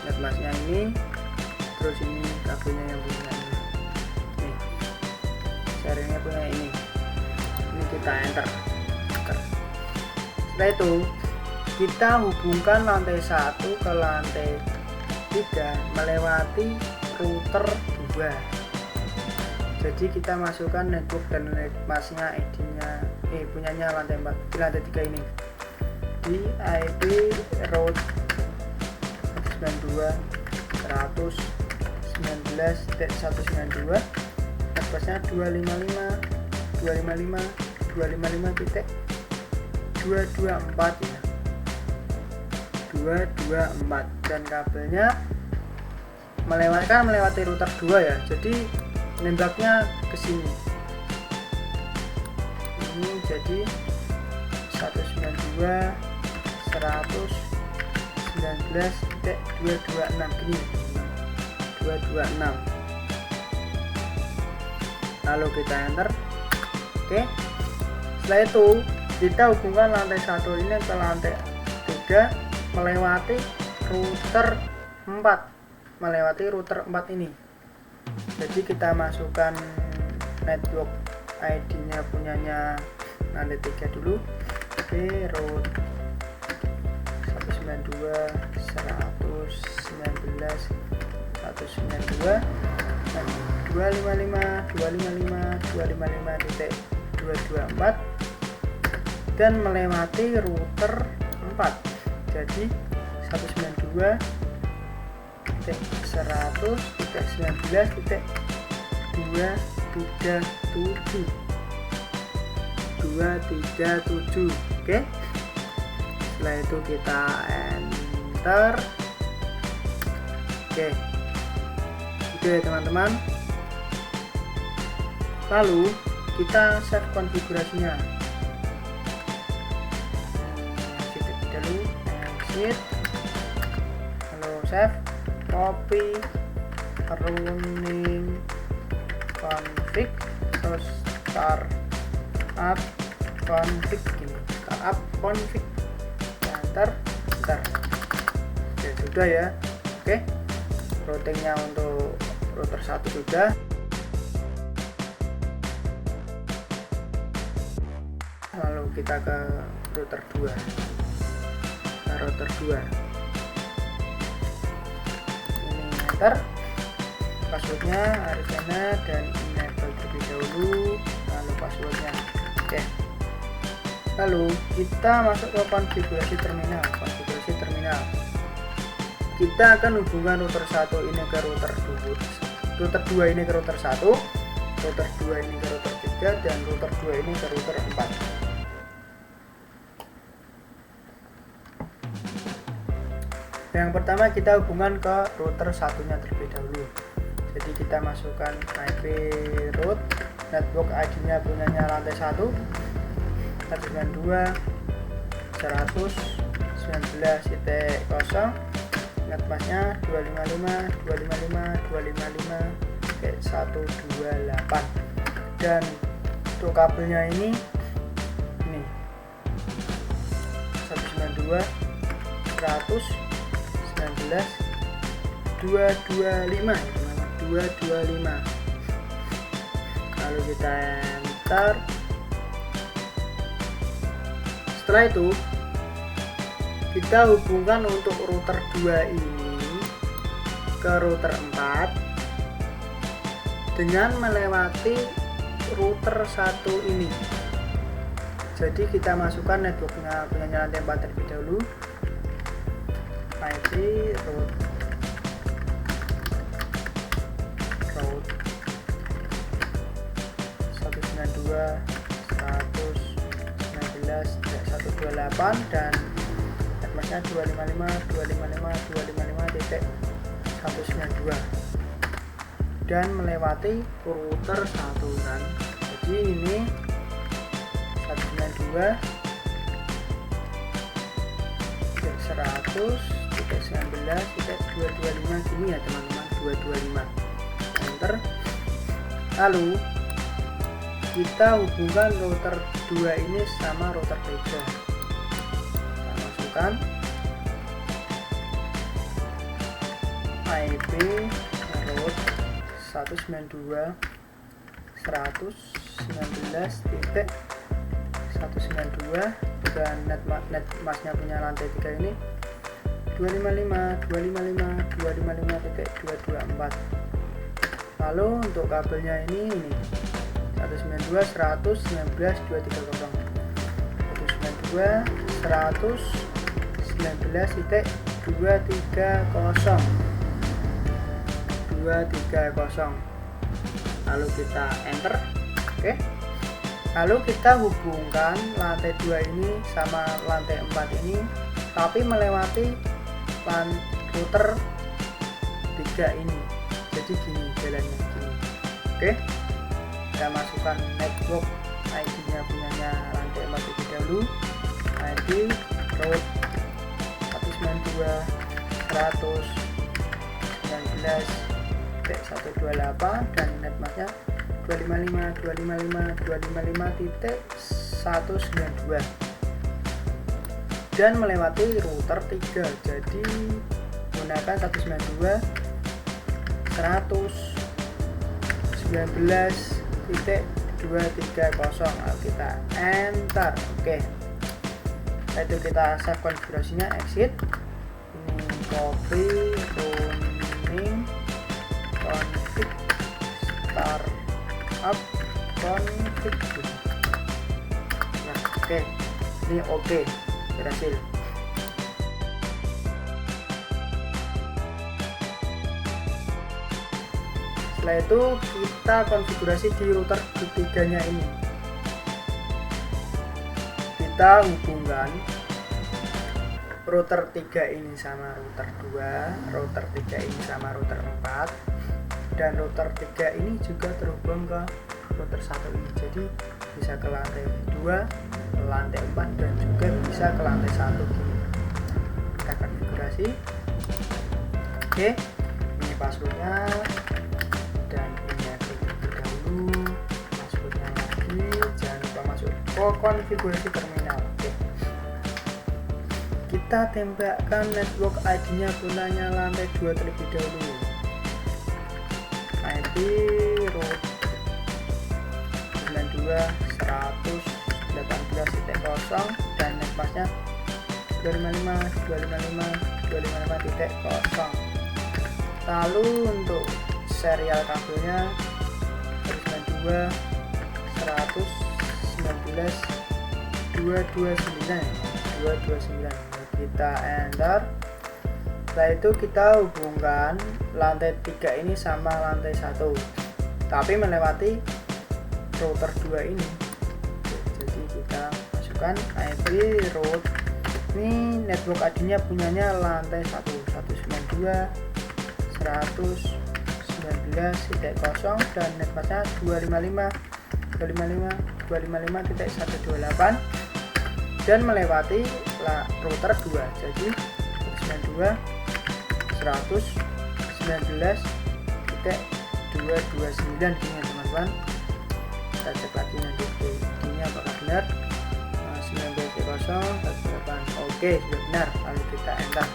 netmasknya ini, terus ini kabelnya yang punya ini, nih serialnya punya ini kita enter. Setelah itu kita hubungkan lantai 1 ke lantai 3 melewati router 2. Jadi kita masukkan network dan netmasknya ID-nya punyanya lantai 4 di lantai 3 ini di IP route 192.119.226. 119.192, netbusnya 255.224 ya, 224, dan kabelnya melewati router 2 ya, jadi nembaknya ke sini. Ini jadi 192.119.226 gini, 226. Lalu kita enter. Oke. Setelah itu kita hubungkan lantai 1 ini ke lantai 3 melewati router 4 ini. Jadi kita masukkan network ID-nya punyanya lantai 3 dulu. Oke, root 192.119.192 dan 255.254 dan melewati router 4. Jadi 192.168.237. Oke. Setelah itu kita enter. Oke, teman-teman. Lalu kita save konfigurasinya. Kita dulu exit, lalu save, copy, running config, terus startup config gini, startup config, enter. Oke, sudah ya. Oke, routingnya untuk router 1 sudah. Lalu kita ke router 2. Ini enter. Passwordnya Arizona dan enable terlebih dahulu, lalu passwordnya. Oke. Lalu kita masuk ke konfigurasi terminal. Kita akan hubungkan router 1 ini ke router 2 ini ke router 1, router 2 ini ke router 3, dan router 2 ini ke router 4. Yang pertama kita hubungan ke router 1-nya terlebih dahulu. Jadi kita masukkan IP root, network ID-nya punyanya lantai 1, 192.119.0, netbusnya 255.255.255.128, dan untuk kabelnya ini 192.119.225. Lalu kita enter. Setelah itu kita hubungkan untuk router 2 ini ke router 4 dengan melewati router 1 ini. Jadi kita masukkan networknya punya lantai 4 terlebih dahulu. IP root 192.119.128 dan netbusnya 255.255.255.192 dan melewati router 1 kan. Jadi ini 192.100.19.225 gini ya teman-teman, 225. Enter. Lalu kita hubungkan router 2 ini sama router 3. Kita masukkan IP root 192.119.192 dan netmasnya punya lantai 3 ini 255.255.224. Lalu untuk kabelnya ini 192.119.230, 192.119.230, 230 230. Lalu kita enter. Oke. Lalu kita hubungkan lantai 2 ini sama lantai 4 ini, tapi melewati router 3 ini. Jadi gini jalannya gini. Oke. Kita masukkan network ID-nya punyanya lantai 4 terlebih dahulu. ID root 192.119.128 dan netmasknya 255.255.255.192 dan melewati router 3. Jadi gunakan 192.119.230. Kita enter. Oke. Itu kita save konfigurasinya, exit. Ini copy running config startup config. Nah, oke. Ini oke, berhasil. Setelah itu kita konfigurasi di router ketiganya ini. Kita hubungkan router 3 ini sama router 2, router 3 ini sama router 4, dan router 3 ini juga terhubung ke router 1 ini. Jadi bisa ke lantai 2, ke lantai 4, dan juga bisa ke lantai 1 gini. Kita konfigurasi. Oke, ini passwordnya, dan ini terlebih dahulu passwordnya lagi. Jangan lupa masuk ke konfigurasi terminal. Oke. Kita tembakkan network ID-nya punyanya lantai 2 terlebih dahulu. ID root 92.118.0 dan netmasknya 255.255.255.0. Lalu untuk serial kabelnya 229. Kita enter. Setelah itu kita hubungkan lantai 3 ini sama lantai 1, tapi melewati router 2 ini. Jadi kita masukkan IP root. Ini network ID-nya punyanya lantai 1, 192.119.0 dan netmasknya 255.255.128 dan melewati router 2. Jadi 192.119.229 gini ya teman-teman. Kita cek lagi nanti ini apakah benar. 19.0.128. Oke, sudah benar. Lalu kita enter.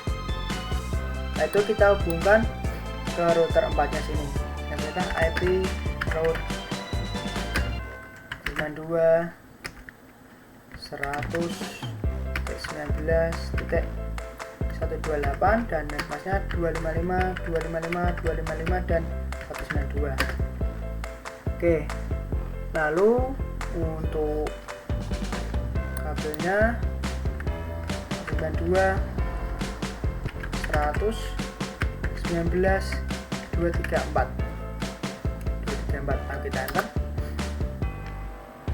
Nah, itu kita hubungkan ke router 4-nya sini. Yang kita IP root 92.119.128 dan netmasknya 255 dan 192. Oke. Lalu untuk kabelnya 92.119.234. Nah, kita enter.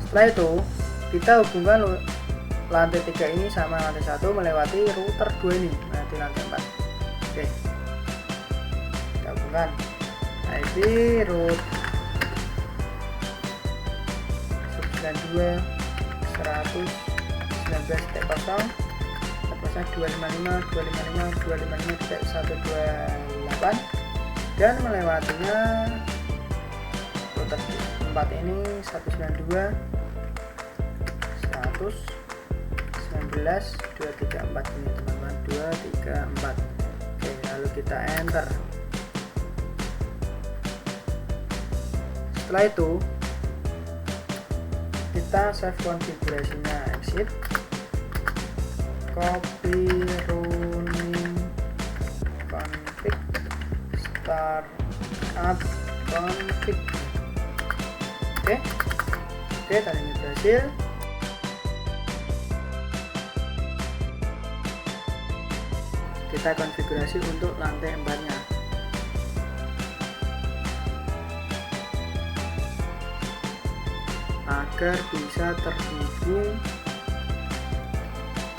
Setelah itu kita hubungkan lantai 3 ini sama lantai 1 melewati router 2 ini, melewati lantai 4. Oke, kita hubungkan IP root 92.119.0 netmasknya 255.255.255.128 dan melewatinya router 4 ini 192.119.234 ini teman-teman, 234. Oke, lalu kita enter. Setelah itu kita save konfigurasinya, exit, copy running config startup config. Oke, tadi ini berhasil. Kita konfigurasi untuk lantai 4-nya. agar bisa terhubung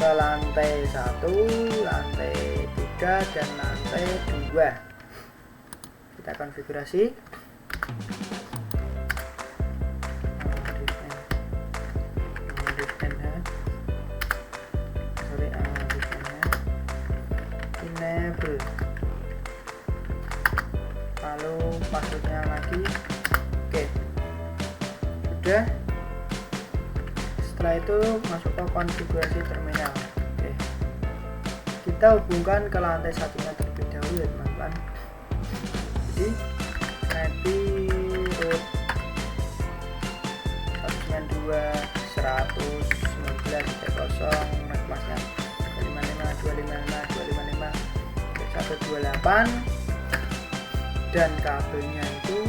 ke lantai 1, lantai 3, dan lantai 2. Kita konfigurasi. Enable, lalu passwordnya lagi. Oke, sudah. Setelah itu masuk ke konfigurasi terminal. Oke, kita hubungkan ke lantai satunya terlebih dahulu ya teman-teman. Jadi IP root 192.119.0, netmasknya 255.255.255.128, dan kabelnya itu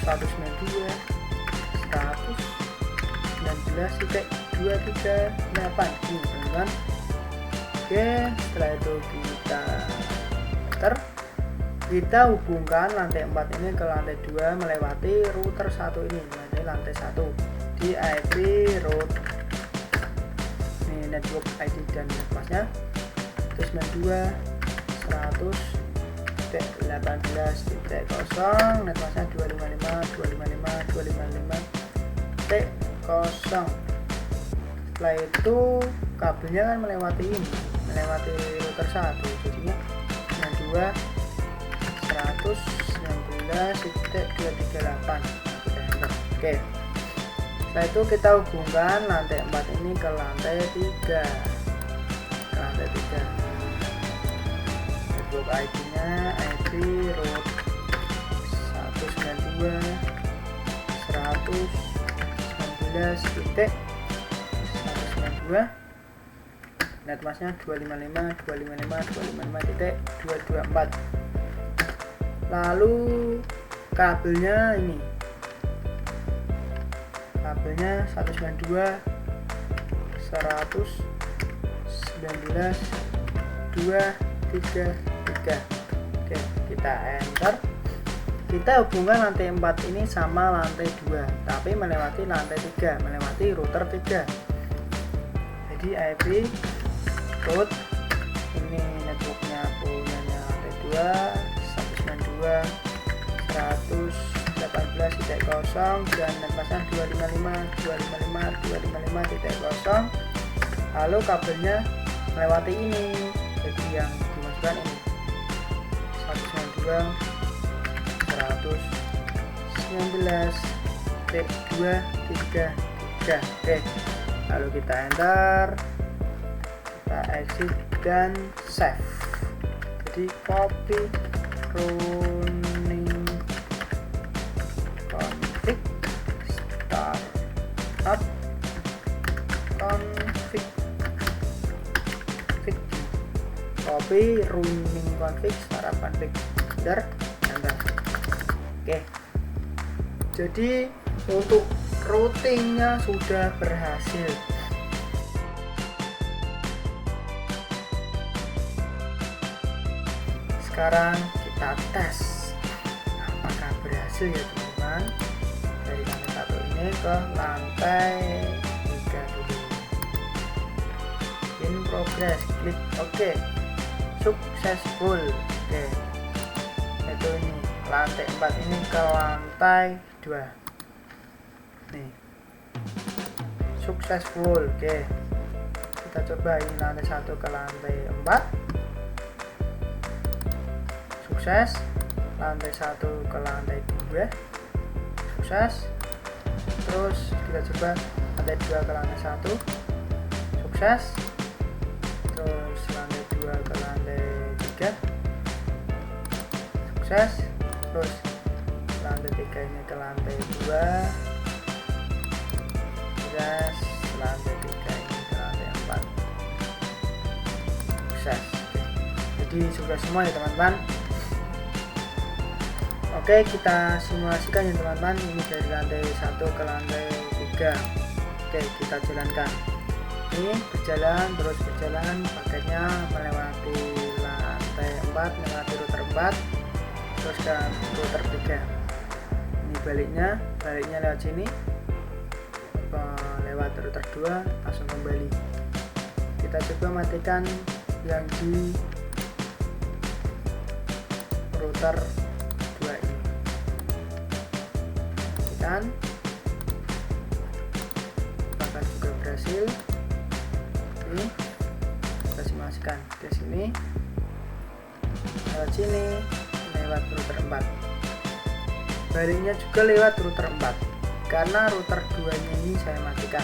192.119.238 ini teman-teman. Oke, setelah itu kita hubungkan lantai 4 ini ke lantai 2 melewati router 1 ini, lantai 1 di IP root ini network ID dan netmasknya 192.118.0, netmasknya 255.255.255.0. Setelah itu kabelnya kan melewati router 1, jadinya 192.119.238. Oke, setelah itu kita hubungkan lantai 4 ini ke lantai 3, network ID nya IP root 192.119.192, netmasknya 255.255.255.224. lalu kabelnya 192.119.233. Oke, kita enter. Kita hubungkan lantai 4 ini sama lantai 2, tapi melewati lantai 3, melewati router 3. Jadi IP root ini networknya punyanya lantai 2, 192.118.0, dan netmasknya 255.255.255.0. lalu kabelnya melewati ini, jadi yang dimasukkan ini 192.119.233. Oke, lalu kita enter, kita exit dan save. Jadi copy running config startup config, copy running config startup config, enter. Oke, jadi untuk routingnya sudah berhasil. Sekarang kita tes apakah berhasil ya teman-teman. Dari lantai 1 ini ke lantai 3 dulu. In progress, klik OK. Successful. Oke, itu ini lantai 4 ini ke lantai 2 nih, successful. Oke, kita coba ini lantai 1 ke lantai 4, sukses. Lantai 1 ke lantai 2, sukses. Terus kita coba lantai 2 ke lantai 1, sukses. Terus lantai 2 ke lantai 3, sukses. Terus lantai 3 ini ke lantai 2, sukses. Lantai 3 ini ke lantai 4, sukses. Jadi sudah semua ya teman-teman. Oke, kita simulasikan ya teman-teman. Ini dari lantai 1 ke lantai 3. Oke, kita jalankan. Ini berjalan paketnya melewati lantai 4, melewati router 4, terus ke router 3. Ini baliknya lewat sini, lewat router 2 langsung kembali. Kita coba matikan yang di router 2 ini. Matikan. Apakah juga berhasil? Ini kita simulasikan ke sini, lewat sini, lewat router 4. Baliknya juga lewat router 4 karena router 2 nya ini saya matikan.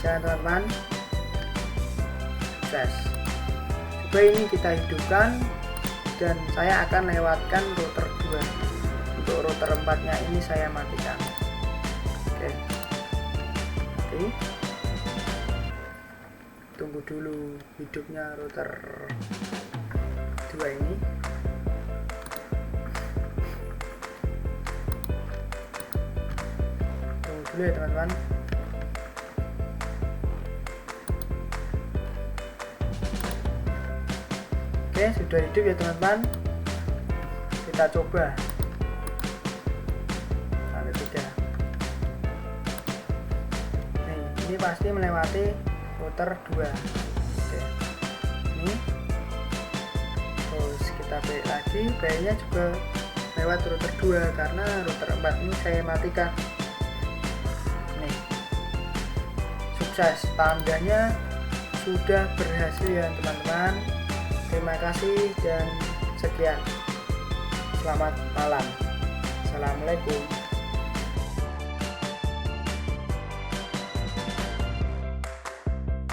Saya teman-teman, sukses. Coba ini kita hidupkan dan saya akan lewatkan router 2. Untuk router 4 nya ini saya matikan. Oke. Tunggu dulu hidupnya router 2 ini. Tunggu dulu ya teman-teman. Oke, sudah hidup ya teman-teman. Kita coba. Ada 3. Nih, ini pasti melewati router 2. Oke. Ini. Terus kita balik lagi, baliknya juga lewat router 2 karena router 4 ini saya matikan. Nih. Sukses, tandanya sudah berhasil ya teman-teman. Terima kasih dan sekian. Selamat malam. Assalamualaikum.